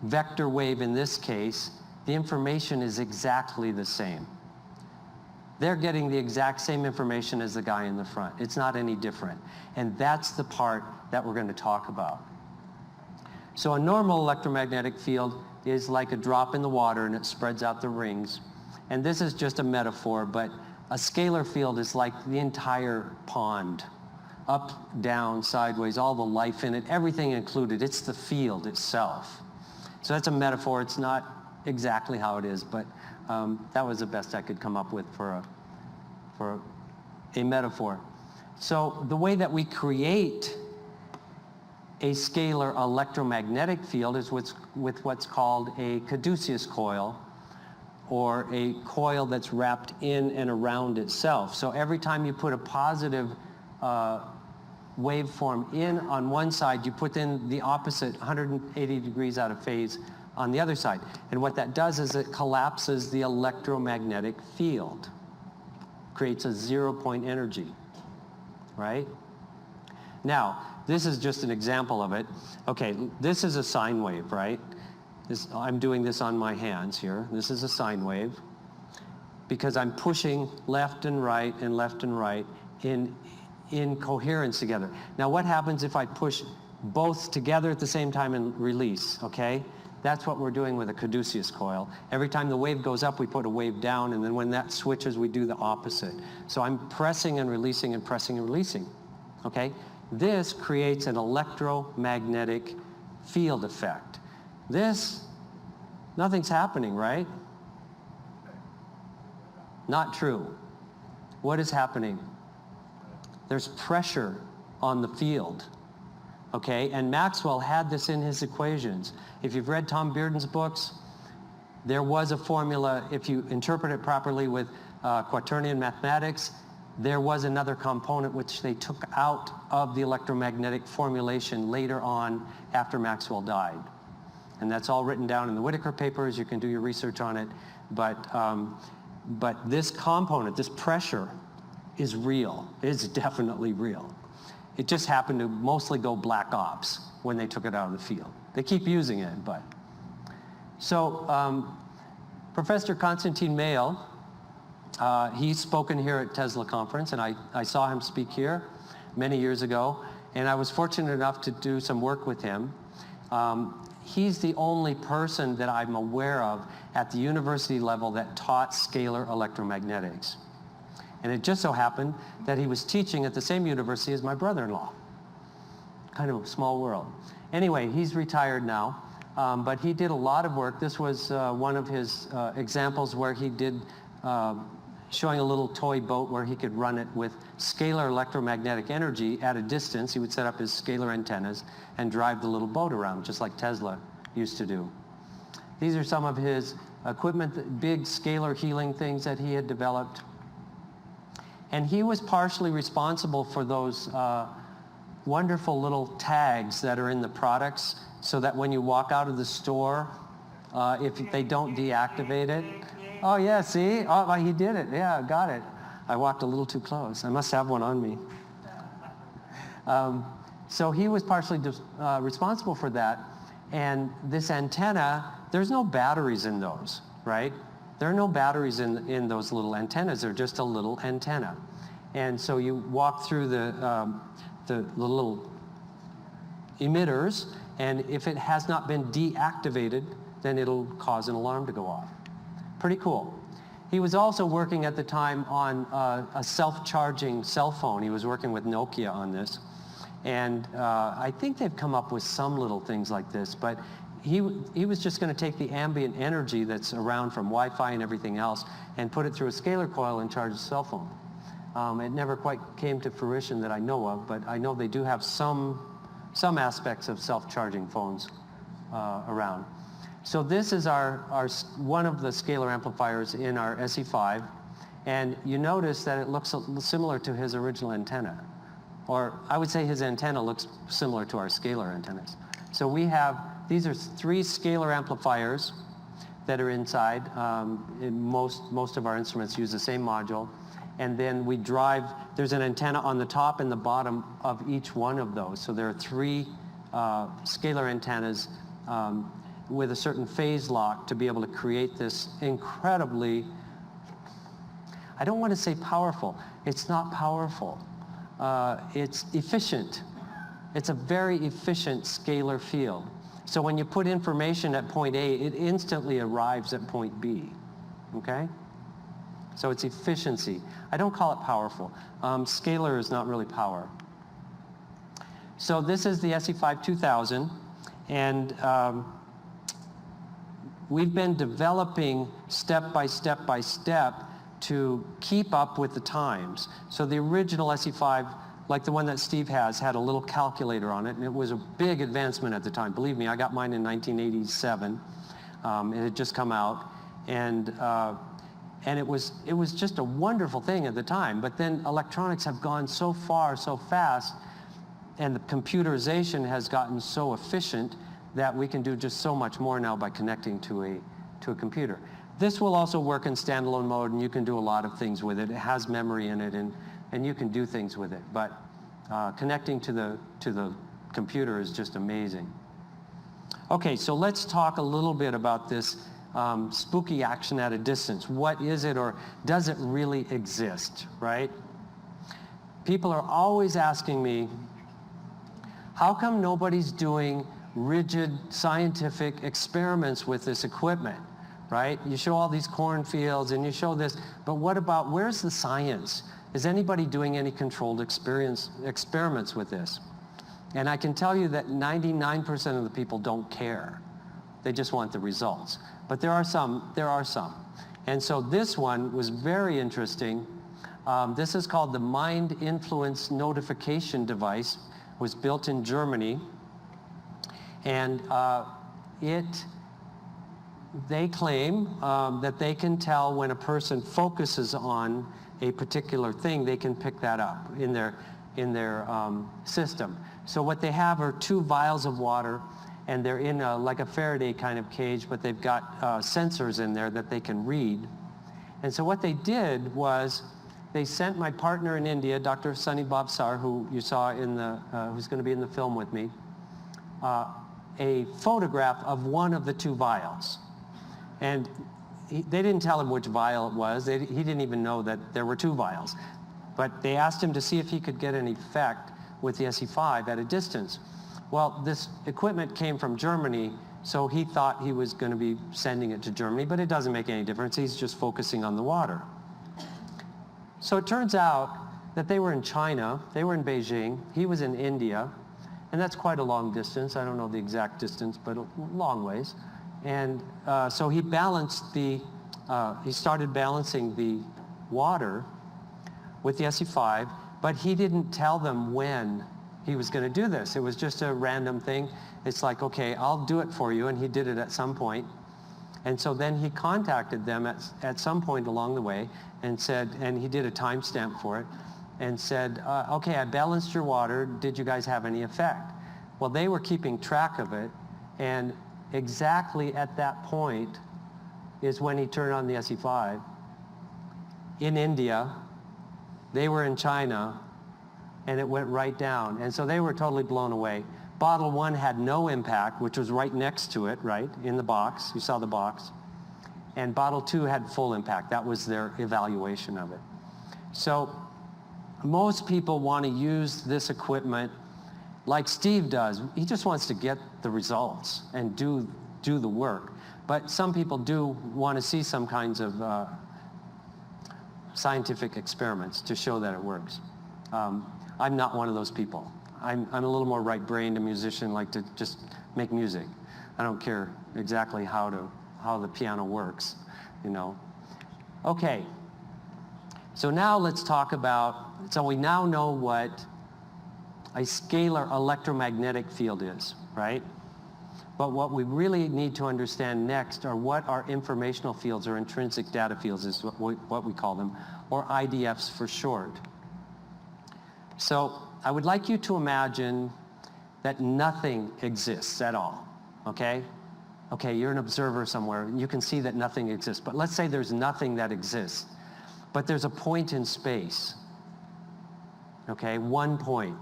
vector wave in this case, the information is exactly the same. They're getting the exact same information as the guy in the front. It's not any different. And that's the part that we're going to talk about. So a normal electromagnetic field is like a drop in the water, and it spreads out the rings. And this is just a metaphor, but a scalar field is like the entire pond. Up, down, sideways, all the life in it, everything included. It's the field itself. So that's a metaphor. It's not exactly how it is, but that was the best I could come up with for a metaphor. So the way that we create a scalar electromagnetic field is with what's called a caduceus coil, or a coil that's wrapped in and around itself. So every time you put a positive waveform in on one side, you put in the opposite 180 degrees out of phase on the other side. And what that does is it collapses the electromagnetic field, creates a zero-point energy, right? Now, this is just an example of it. Okay, this is a sine wave, right? I'm doing this on my hands here. This is a sine wave because I'm pushing left and right in coherence together. Now, what happens if I push both together at the same time and release, okay? That's what we're doing with a caduceus coil. Every time the wave goes up, we put a wave down, and then when that switches, we do the opposite. So I'm pressing and releasing and pressing and releasing, okay? This creates an electromagnetic field effect. This, nothing's happening, right? Not true. What is happening? There's pressure on the field, okay? And Maxwell had this in his equations. If you've read Tom Bearden's books, There was a formula, if you interpret it properly with quaternion mathematics, there was another component which they took out of the electromagnetic formulation later on after Maxwell died. And that's all written down in the Whittaker papers. You can do your research on it. But this component, this pressure, is real. It's definitely real. It just happened to mostly go black ops when they took it out of the field. They keep using it, but. So Professor Konstantin Mayl, he's spoken here at Tesla conference, and I saw him speak here many years ago, and I was fortunate enough to do some work with him. He's the only person that I'm aware of at the university level that taught scalar electromagnetics. And it just so happened that he was teaching at the same university as my brother-in-law. Kind of a small world. Anyway, he's retired now, but he did a lot of work. This was one of his examples where he did showing a little toy boat where he could run it with scalar electromagnetic energy at a distance. He would set up his scalar antennas and drive the little boat around, just like Tesla used to do. These are some of his equipment, big scalar healing things that he had developed. And he was partially responsible for those wonderful little tags that are in the products, so that when you walk out of the store, if they don't deactivate it. Oh yeah, see? Oh, he did it. Yeah, got it. I walked a little too close. I must have one on me. So he was partially responsible for that. And this antenna, there's no batteries in those, right? There are no batteries in those little antennas. They're just a little antenna. And so you walk through the little emitters, and if it has not been deactivated, then it'll cause an alarm to go off. Pretty cool. He was also working at the time on a self-charging cell phone. He was working with Nokia on this. And I think they've come up with some little things like this, but he was just going to take the ambient energy that's around from Wi-Fi and everything else and put it through a scalar coil and charge a cell phone. It never quite came to fruition that I know of, but I know they do have some aspects of self-charging phones around. So this is one of the scalar amplifiers in our SE5, and you notice that it looks similar to his original antenna. Or I would say his antenna looks similar to our scalar antennas. So these are 3 scalar amplifiers that are inside. Most of our instruments use the same module. And then there's an antenna on the top and the bottom of each one of those. So there are 3 scalar antennas with a certain phase lock to be able to create this incredibly, I don't want to say powerful. It's not powerful. It's efficient. It's a very efficient scalar field. So when you put information at point A, it instantly arrives at point B. Okay? So it's efficiency. I don't call it powerful. Scalar is not really power. So this is the SE5 2000, and we've been developing step by step by step to keep up with the times. So the original SE5, like the one that Steve has, had a little calculator on it, and it was a big advancement at the time. Believe me, I got mine in 1987. It had just come out, and it was just a wonderful thing at the time. But then electronics have gone so far, so fast, and the computerization has gotten so efficient that we can do just so much more now by connecting to a computer. This will also work in standalone mode, and you can do a lot of things with it. It has memory in it, and you can do things with it. But connecting to the computer is just amazing. Okay, so let's talk a little bit about this spooky action at a distance. What is it, or does it really exist, right? People are always asking me, how come nobody's doing rigid scientific experiments with this equipment, right? You show all these cornfields and you show this, but where's the science? Is anybody doing any controlled experiments with this? And I can tell you that 99% of the people don't care. They just want the results. But there are some. And so this one was very interesting. This is called the Mind Influence Notification Device. It was built in Germany. And they claim that they can tell when a person focuses on a particular thing, they can pick that up in their system. So what they have are 2 vials of water, and they're in like a Faraday kind of cage, but they've got sensors in there that they can read. And so what they did was they sent my partner in India, Dr. Sunny Babsar, who you saw in the, who's going to be in the film with me, a photograph of one of the 2 vials. And they didn't tell him which vial it was. He didn't even know that there were 2 vials. But they asked him to see if he could get an effect with the SE5 at a distance. Well, this equipment came from Germany, so he thought he was going to be sending it to Germany, but it doesn't make any difference. He's just focusing on the water. So it turns out that they were in China, they were in Beijing, he was in India, and that's quite a long distance. I don't know the exact distance, but a long ways. And so he balanced the, he started balancing the water with the SE5, but he didn't tell them when he was going to do this. It was just a random thing. It's like, okay, I'll do it for you, and he did it at some point. And so then he contacted them at some point along the way and said, and he did a timestamp for it, and said, okay, I balanced your water. Did you guys have any effect? Well, they were keeping track of it, and exactly at that point is when he turned on the SE5. In India, they were in China, and it went right down. And so they were totally blown away. Bottle 1 had no impact, which was right next to it, right, in the box. You saw the box. And bottle 2 had full impact. That was their evaluation of it. So most people want to use this equipment like Steve does. He just wants to get the results and do the work. But some people do want to see some kinds of scientific experiments to show that it works. I'm not one of those people. I'm a little more right-brained, a musician, like to just make music. I don't care exactly how the piano works, you know. Okay, so now let's talk about, so we now know what a scalar electromagnetic field is, right? But what we really need to understand next are what are informational fields, or intrinsic data fields is what we call them, or IDFs for short. So I would like you to imagine that nothing exists at all, okay? Okay, you're an observer somewhere, and you can see that nothing exists. But let's say there's nothing that exists, but there's a point in space, okay? One point.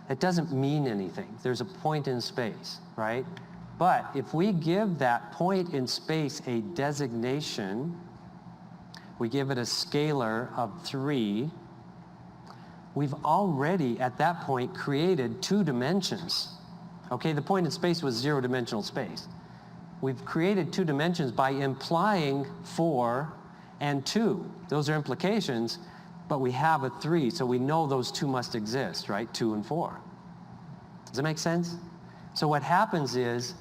It doesn't mean anything. There's a point in space, right? But if we give that point in space a designation, we give it a scalar of 3, we've already, at that point, created 2 dimensions. Okay, the point in space was 0-dimensional space. We've created 2 dimensions by implying 4 and 2. Those are implications, but we have a 3, so we know those 2 must exist, right? 2 and 4. Does that make sense? So what happens is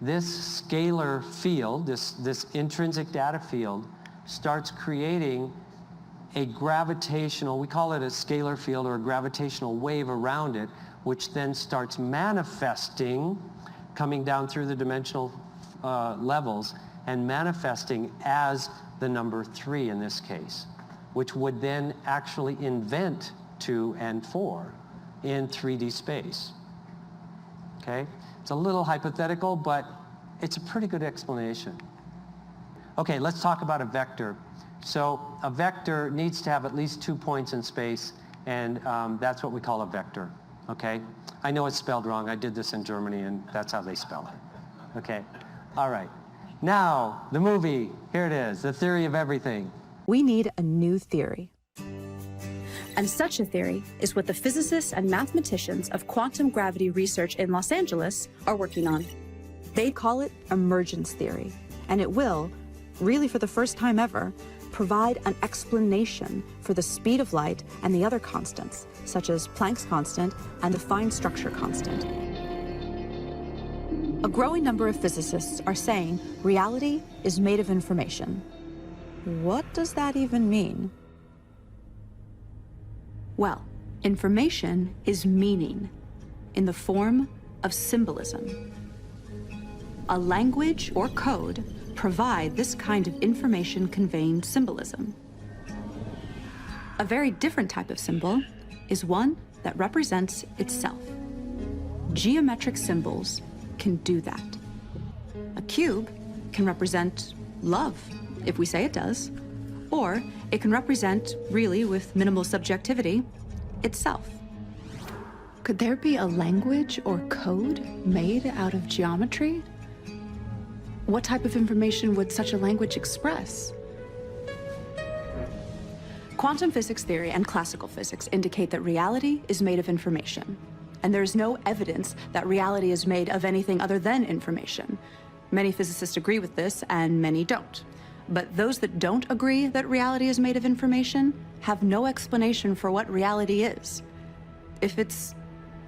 this scalar field, this intrinsic data field, starts creating a gravitational, we call it a scalar field or a gravitational wave around it, which then starts manifesting, coming down through the dimensional levels, and manifesting as the number 3 in this case, which would then actually invent 2 and 4 in 3D space. Okay? It's a little hypothetical, but it's a pretty good explanation. Okay, let's talk about a vector. So a vector needs to have at least 2 points in space, and that's what we call a vector, okay? I know it's spelled wrong. I did this in Germany, and that's how they spell it, okay? All right. Now, the movie, here it is, The Theory of Everything. We need a new theory. And such a theory is what the physicists and mathematicians of quantum gravity research in Los Angeles are working on. They call it emergence theory, and it will, really for the first time ever, provide an explanation for the speed of light and the other constants, such as Planck's constant and the fine structure constant. A growing number of physicists are saying reality is made of information. What does that even mean? Well, information is meaning in the form of symbolism. A language or code provide this kind of information-conveying symbolism. A very different type of symbol is one that represents itself. Geometric symbols can do that. A cube can represent love, if we say it does, or it can represent, really with minimal subjectivity, itself. Could there be a language or code made out of geometry? What type of information would such a language express? Quantum physics theory and classical physics indicate that reality is made of information, and there is no evidence that reality is made of anything other than information. Many physicists agree with this, and many don't. But those that don't agree that reality is made of information have no explanation for what reality is, if it's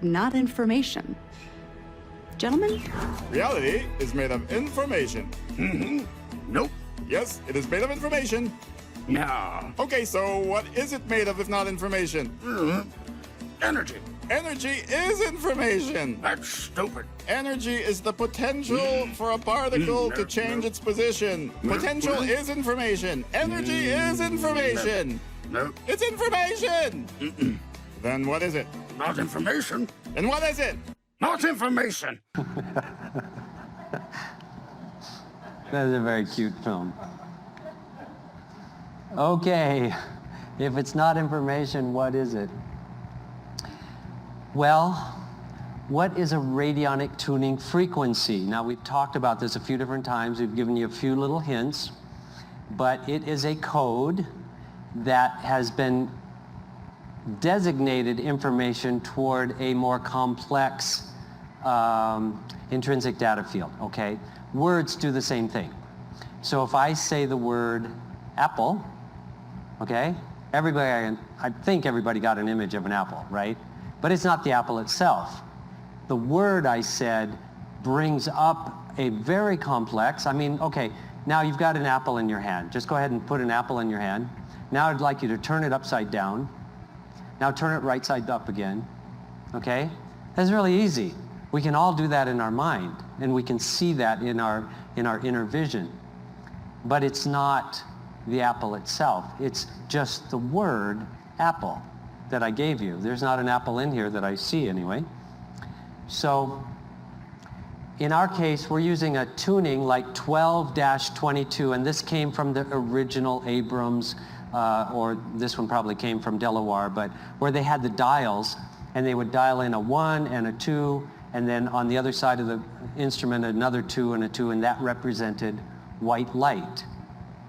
not information. Gentlemen? Reality is made of information. Nope. Yes, it is made of information. No. Okay, so what is it made of if not information? Energy. Energy is information. That's stupid. Energy is the potential for a particle to change its position. Potential is information. Energy is information. No. It's information. Then what is it? Not information. And what is it? Not information. That is a very cute film. Okay, if it's not information, what is it? Well, what is a radionic tuning frequency? Now, we've talked about this a few different times. We've given you a few little hints, but it is a code that has been designated information toward a more complex intrinsic data field, okay? Words do the same thing. So if I say the word apple, okay, I think everybody got an image of an apple, right? But it's not the apple itself. The word I said brings up a very complex, okay, now you've got an apple in your hand. Just go ahead and put an apple in your hand. Now I'd like you to turn it upside down. Now turn it right side up again, okay? That's really easy. We can all do that in our mind, and we can see that in our inner vision. But it's not the apple itself. It's just the word apple that I gave you. There's not an apple in here that I see anyway. So in our case, we're using a tuning like 12-22, and this came from the original Abrams, or this one probably came from Delaware, but where they had the dials, and they would dial in a 1 and a 2, and then on the other side of the instrument, another 2 and a 2, and that represented white light,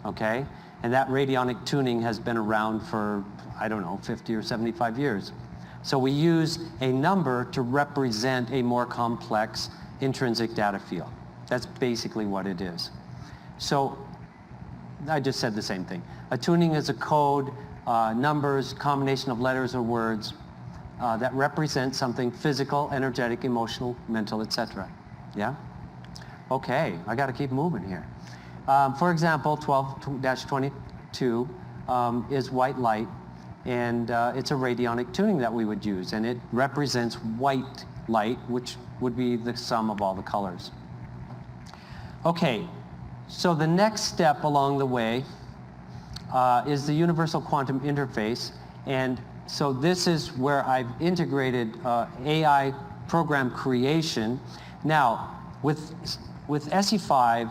okay? And that radionic tuning has been around for, 50 or 75 years. So we use a number to represent a more complex intrinsic data field. That's basically what it is. So I just said the same thing. A tuning is a code, numbers, combination of letters or words that represent something physical, energetic, emotional, mental, etc. Yeah? Okay, I got to keep moving here. For example, 12-22 is white light, and it's a radionic tuning that we would use, and it represents white light, which would be the sum of all the colors. Okay, so the next step along the way is the universal quantum interface, and so this is where I've integrated AI program creation. Now, with SE5,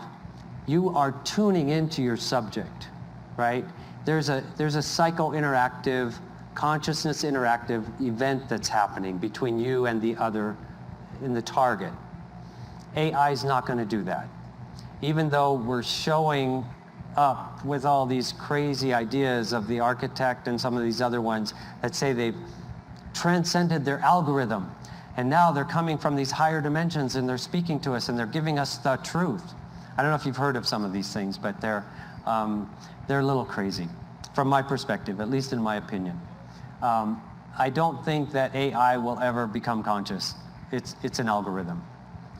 you are tuning into your subject, right? There's a psycho-interactive, consciousness interactive event that's happening between you and the other in the target. AI is not going to do that. Even though we're showing up with all these crazy ideas of the architect and some of these other ones that say they've transcended their algorithm, and now they're coming from these higher dimensions and they're speaking to us and they're giving us the truth. I don't know if you've heard of some of these things, but they're a little crazy from my perspective, at least in my opinion. I don't think that AI will ever become conscious. It's an algorithm.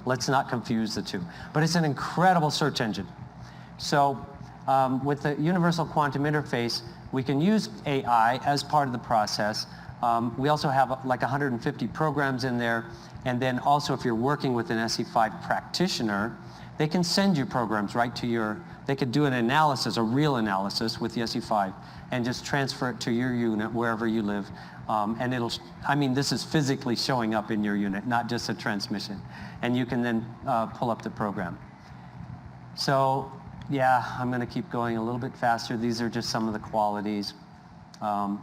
Let's not confuse the two. But it's an incredible search engine. So with the universal quantum interface, we can use AI as part of the process. We also have like 150 programs in there. And then also if you're working with an SE5 practitioner, they can send your programs right to your, they could do an analysis, a real analysis with the SE5 and just transfer it to your unit wherever you live. And it'll, I mean, this is physically showing up in your unit, not just a transmission. And you can then pull up the program. So yeah, I'm going to keep going a little bit faster. These are just some of the qualities.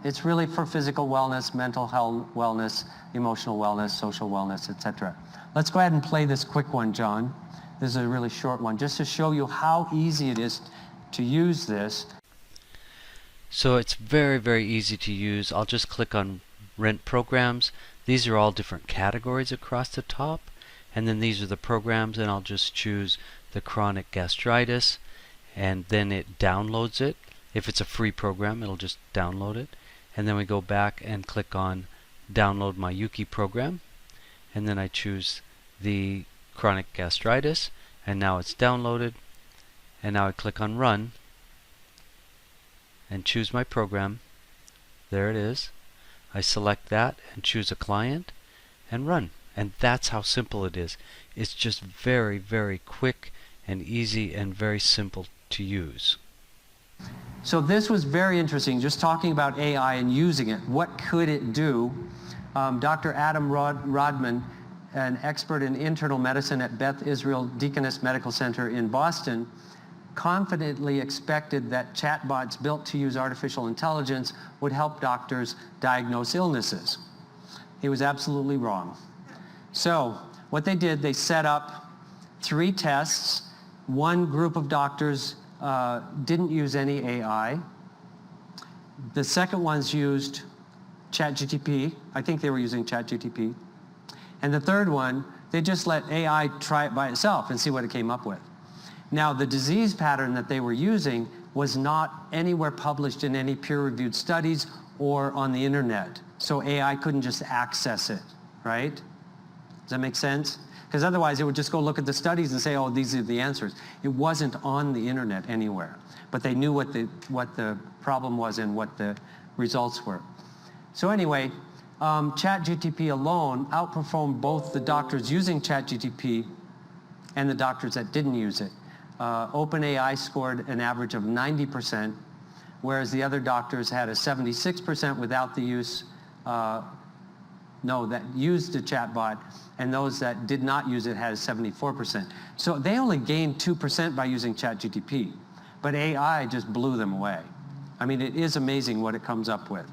It's really for physical wellness, mental health wellness, emotional wellness, social wellness, etc. Let's go ahead and play this quick one, John. This is a really short one, just to show you how easy it is to use this. So it's very, very easy to use. I'll just click on Rent Programs. These are all different categories across the top. And then these are the programs, and I'll just choose the chronic gastritis, and then it downloads it. If it's a free program, it'll just download it. And then we go back and click on Download My Yuki program. And then I choose the chronic gastritis, and now it's downloaded. And now I click on Run and choose my program. There it is. I select that and choose a client and run. And that's how simple it is. It's just very, very quick and easy and very simple to use. So this was very interesting, just talking about AI and using it. What could it do? Dr. Adam Rodman, an expert in internal medicine at Beth Israel Deaconess Medical Center in Boston, confidently expected that chatbots built to use artificial intelligence would help doctors diagnose illnesses. He was absolutely wrong. So what they did, they set up 3 tests. One group of doctors didn't use any AI. The second ones used ChatGPT. I think they were using ChatGPT. And the third one, they just let AI try it by itself and see what it came up with. Now, the disease pattern that they were using was not anywhere published in any peer-reviewed studies or on the internet. So AI couldn't just access it, right? Does that make sense? Because otherwise it would just go look at the studies and say, oh, these are the answers. It wasn't on the internet anywhere. But they knew what the problem was and what the results were. So anyway, ChatGPT alone outperformed both the doctors using ChatGPT and the doctors that didn't use it. OpenAI scored an average of 90%, whereas the other doctors had a 76% without the use, that used the chatbot, and those that did not use it had a 74%. So they only gained 2% by using ChatGPT, but AI just blew them away. I mean, it is amazing what it comes up with.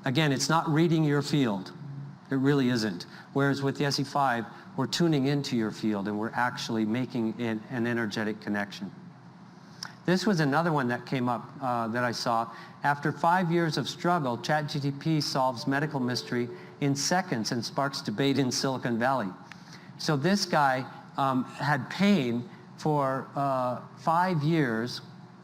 Again, it's not reading your field. It really isn't. Whereas with the SE5, we're tuning into your field and we're actually making it an energetic connection. This was another one that came up that I saw. After 5 years of struggle, ChatGPT solves medical mystery in seconds and sparks debate in Silicon Valley. So this guy had pain for 5 years,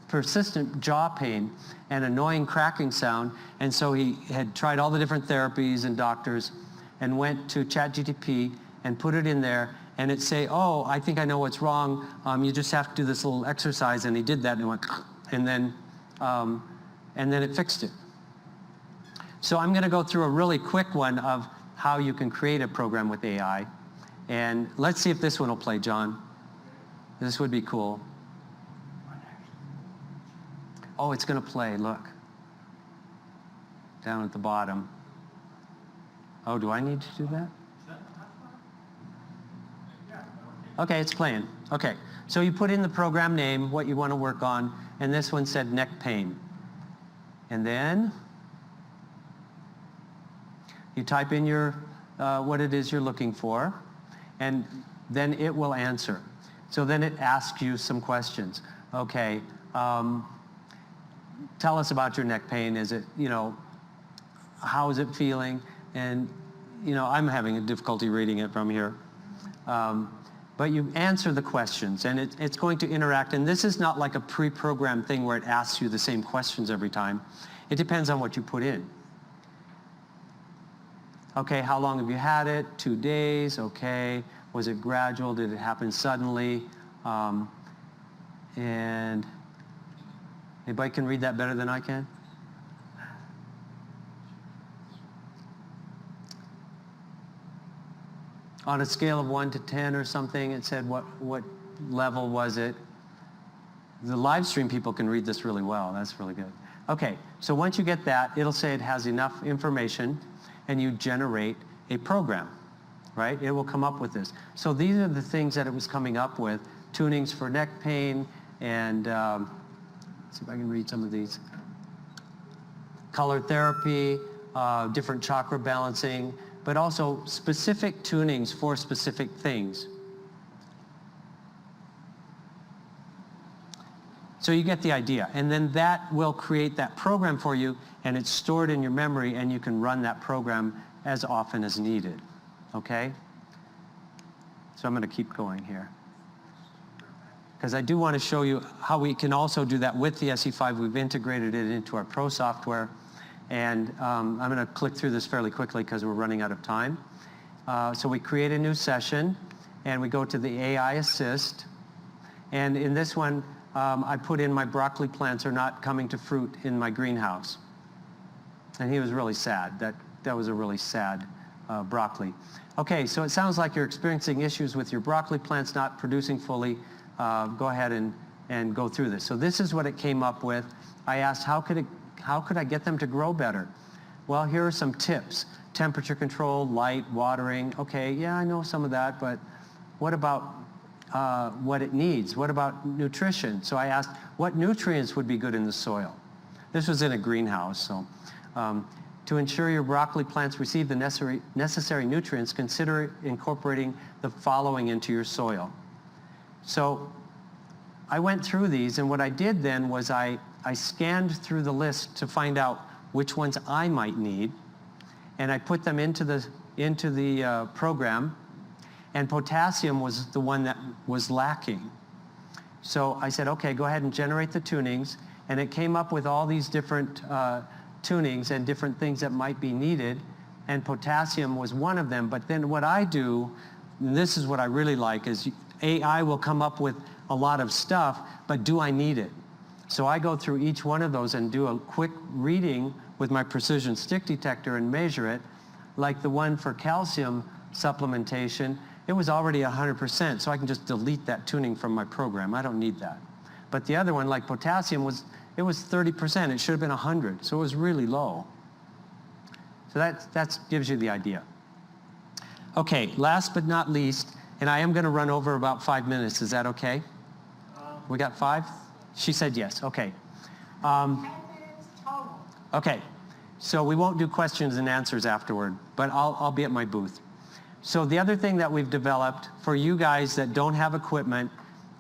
persistent jaw pain and annoying cracking sound, and so he had tried all the different therapies and doctors and went to ChatGPT and put it in there, and it'd say, oh, I think I know what's wrong. You just have to do this little exercise, and he did that, and it went, and then it fixed it. So I'm going to go through a really quick one of how you can create a program with AI, and let's see if this one will play, John. This would be cool. Oh, it's going to play, look. Down at the bottom. Oh, do I need to do that? Okay, it's playing. Okay, so you put in the program name, what you want to work on, and this one said neck pain. And then you type in your what it is you're looking for, and then it will answer. So then it asks you some questions. Okay, tell us about your neck pain. Is it, how is it feeling? And, I'm having a difficulty reading it from here. But you answer the questions, and it's going to interact. And this is not like a pre-programmed thing where it asks you the same questions every time. It depends on what you put in. Okay, how long have you had it? 2 days, okay. Was it gradual? Did it happen suddenly? And anybody can read that better than I can? On a scale of 1 to 10 or something, it said what level was it? The live stream people can read this really well. That's really good. Okay, so once you get that, it'll say it has enough information, and you generate a program, right? It will come up with this. So these are the things that it was coming up with: tunings for neck pain, and let's see if I can read some of these. Color therapy, different chakra balancing, but also specific tunings for specific things. So you get the idea, and then that will create that program for you, and it's stored in your memory, and you can run that program as often as needed, okay? So I'm going to keep going here, because I do want to show you how we can also do that with the SE5. We've integrated it into our Pro software, and I'm going to click through this fairly quickly because we're running out of time. So we create a new session, and we go to the AI Assist, and in this one, I put in my broccoli plants are not coming to fruit in my greenhouse. And he was really sad. That was a really sad broccoli. Okay, so it sounds like you're experiencing issues with your broccoli plants not producing fully. Go ahead and go through this. So this is what it came up with. I asked, how could I get them to grow better? Well, here are some tips. Temperature control, light, watering. Okay, yeah, I know some of that, but what about what it needs? What about nutrition? So I asked, what nutrients would be good in the soil? This was in a greenhouse, so to ensure your broccoli plants receive the necessary nutrients, consider incorporating the following into your soil. So I went through these, and what I did then was I scanned through the list to find out which ones I might need, and I put them into the program. And potassium was the one that was lacking. So I said, okay, go ahead and generate the tunings. And it came up with all these different tunings and different things that might be needed. And potassium was one of them. But then what I do, and this is what I really like, is AI will come up with a lot of stuff, but do I need it? So I go through each one of those and do a quick reading with my precision stick detector and measure it. Like the one for calcium supplementation, it was already 100%, so I can just delete that tuning from my program. I don't need that. But the other one, like potassium, was 30%. It should have been 100, so it was really low. So that gives you the idea. Okay, last but not least, and I am going to run over about 5 minutes. Is that okay? We got 5? She said yes. Okay. 10 minutes total. Okay, so we won't do questions and answers afterward, but I'll be at my booth. So the other thing that we've developed for you guys that don't have equipment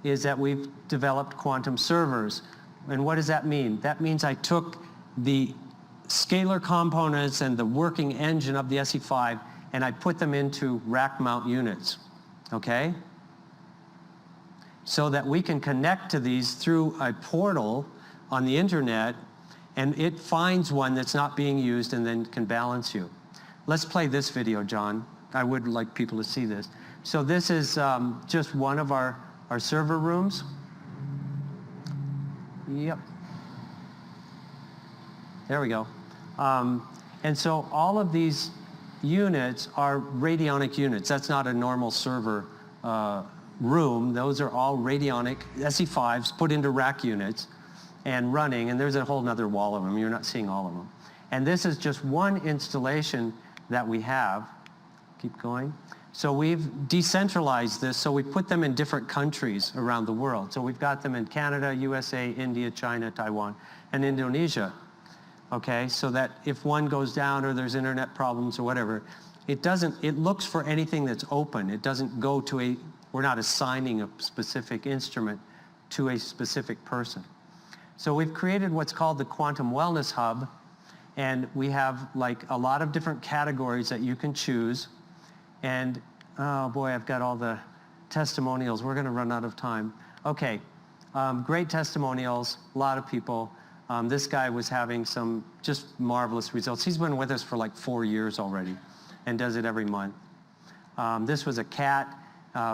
is that we've developed quantum servers. And what does that mean? That means I took the scalar components and the working engine of the SE5 and I put them into rack mount units, okay? So that we can connect to these through a portal on the internet, and it finds one that's not being used and then can balance you. Let's play this video, John. I would like people to see this. So this is just one of our server rooms. Yep. There we go. And so all of these units are radionic units. That's not a normal server room. Those are all radionic SE5s put into rack units and running, and there's a whole nother wall of them. You're not seeing all of them. And this is just one installation that we have. Keep going. So we've decentralized this, so we put them in different countries around the world. So we've got them in Canada, USA, India, China, Taiwan, and Indonesia. Okay, so that if one goes down or there's internet problems or whatever, it looks for anything that's open. It doesn't go to we're not assigning a specific instrument to a specific person. So we've created what's called the Quantum Wellness Hub, and we have like a lot of different categories that you can choose. And, oh boy, I've got all the testimonials. We're going to run out of time. Okay, great testimonials, a lot of people. This guy was having some just marvelous results. He's been with us for like 4 years already and does it every month. This was a cat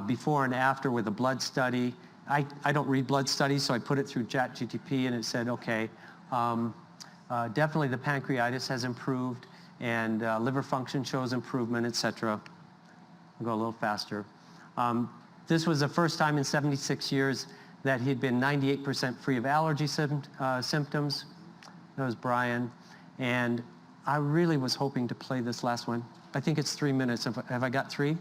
before and after with a blood study. I don't read blood studies, so I put it through ChatGPT, and it said, okay, definitely the pancreatitis has improved, and liver function shows improvement, etc. I'll go a little faster. this was the first time in 76 years that he'd been 98% free of allergy symptoms. That was Brian. And I really was hoping to play this last one. I think it's 3 minutes. Have I got 3?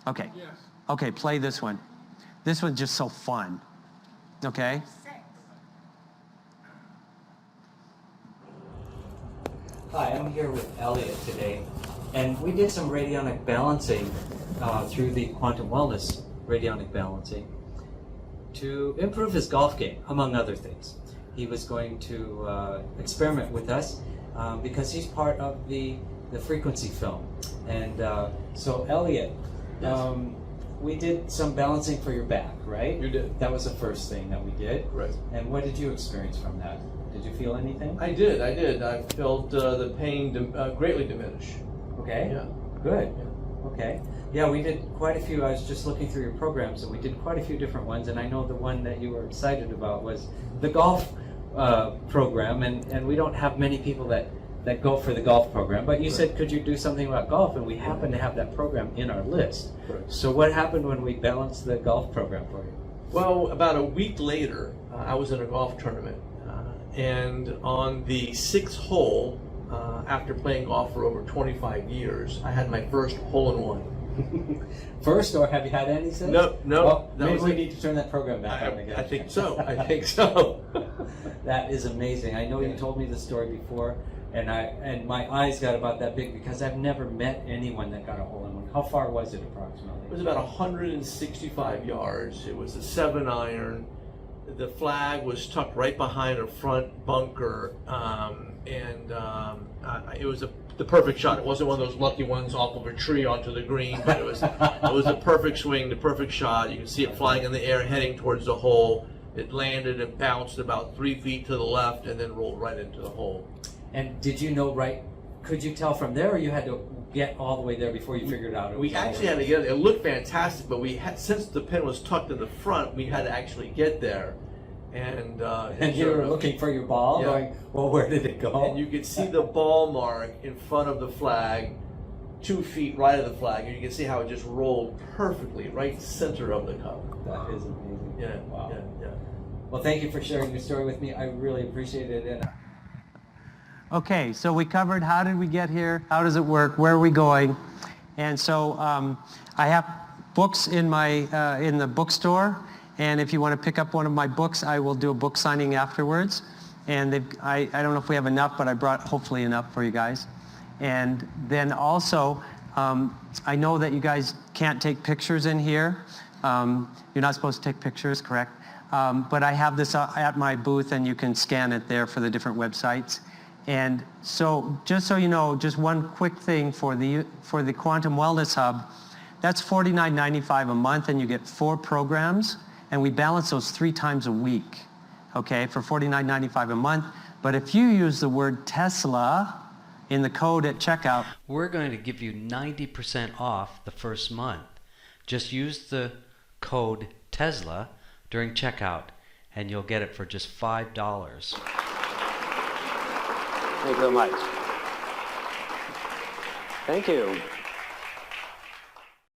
Okay. Yes. Okay, play this one. This one's just so fun. Okay? 6. Hi, I'm here with Elliot today, and we did some radionic balancing through the quantum wellness radionic balancing to improve his golf game, among other things. He was going to experiment with us because he's part of the frequency film. And so Elliot, Yes. We did some balancing for your back, right? You did. That was the first thing that we did. Right. And what did you experience from that? Did you feel anything? I did. I felt the pain greatly diminish. Okay. Yeah. Good. Yeah. Okay. Yeah, we did quite a few. I was just looking through your programs, and we did quite a few different ones. And I know the one that you were excited about was the golf program. And we don't have many people that go for the golf program. But you said, could you do something about golf? And we happen to have that program in our list. Correct. So what happened when we balanced the golf program for you? Well, about a week later, I was in a golf tournament, and on the 6th hole, after playing golf for over 25 years, I had my first hole-in-one. First, or have you had any since? No. Well, that maybe was we it. need to turn that program back on again. I think so. I think so. That is amazing. I know you told me the story before, and my eyes got about that big because I've never met anyone that got a hole-in-one. How far was it approximately? It was about 165 yards. It was a 7-iron. The flag was tucked right behind a front bunker, and it was the perfect shot. It wasn't one of those lucky ones off of a tree onto the green, but it was the perfect swing, the perfect shot. You can see it flying in the air, heading towards the hole. It landed and bounced about 3 feet to the left, and then rolled right into the hole. And did you know could you tell from there, or you had to get all the way there before you figured out it was We actually had to get it. It looked fantastic, but since the pin was tucked in the front, we had to actually get there. And you were looking for your ball, Yeah. going, well, where did it go? And you could see the ball mark in front of the flag, 2 feet right of the flag, and you can see how it just rolled perfectly right center of the cup. That is amazing. Yeah, Wow. yeah. Well, thank you for sharing your story with me. I really appreciate it. And Okay, so we covered how did we get here, how does it work, where are we going, and so I have books in the bookstore, and if you want to pick up one of my books, I will do a book signing afterwards. And I don't know if we have enough, but I brought hopefully enough for you guys. And then also, I know that you guys can't take pictures in here. You're not supposed to take pictures, correct? But I have this at my booth, and you can scan it there for the different websites. And so, just so you know, just one quick thing for the Quantum Wellness Hub, that's $49.95 a month, and you get 4 programs, and we balance those 3 times a week, okay, for $49.95 a month. But if you use the word Tesla in the code at checkout, We're going to give you 90% off the first month. Just use the code TESLA during checkout, and you'll get it for just $5. Thank you very much. Thank you.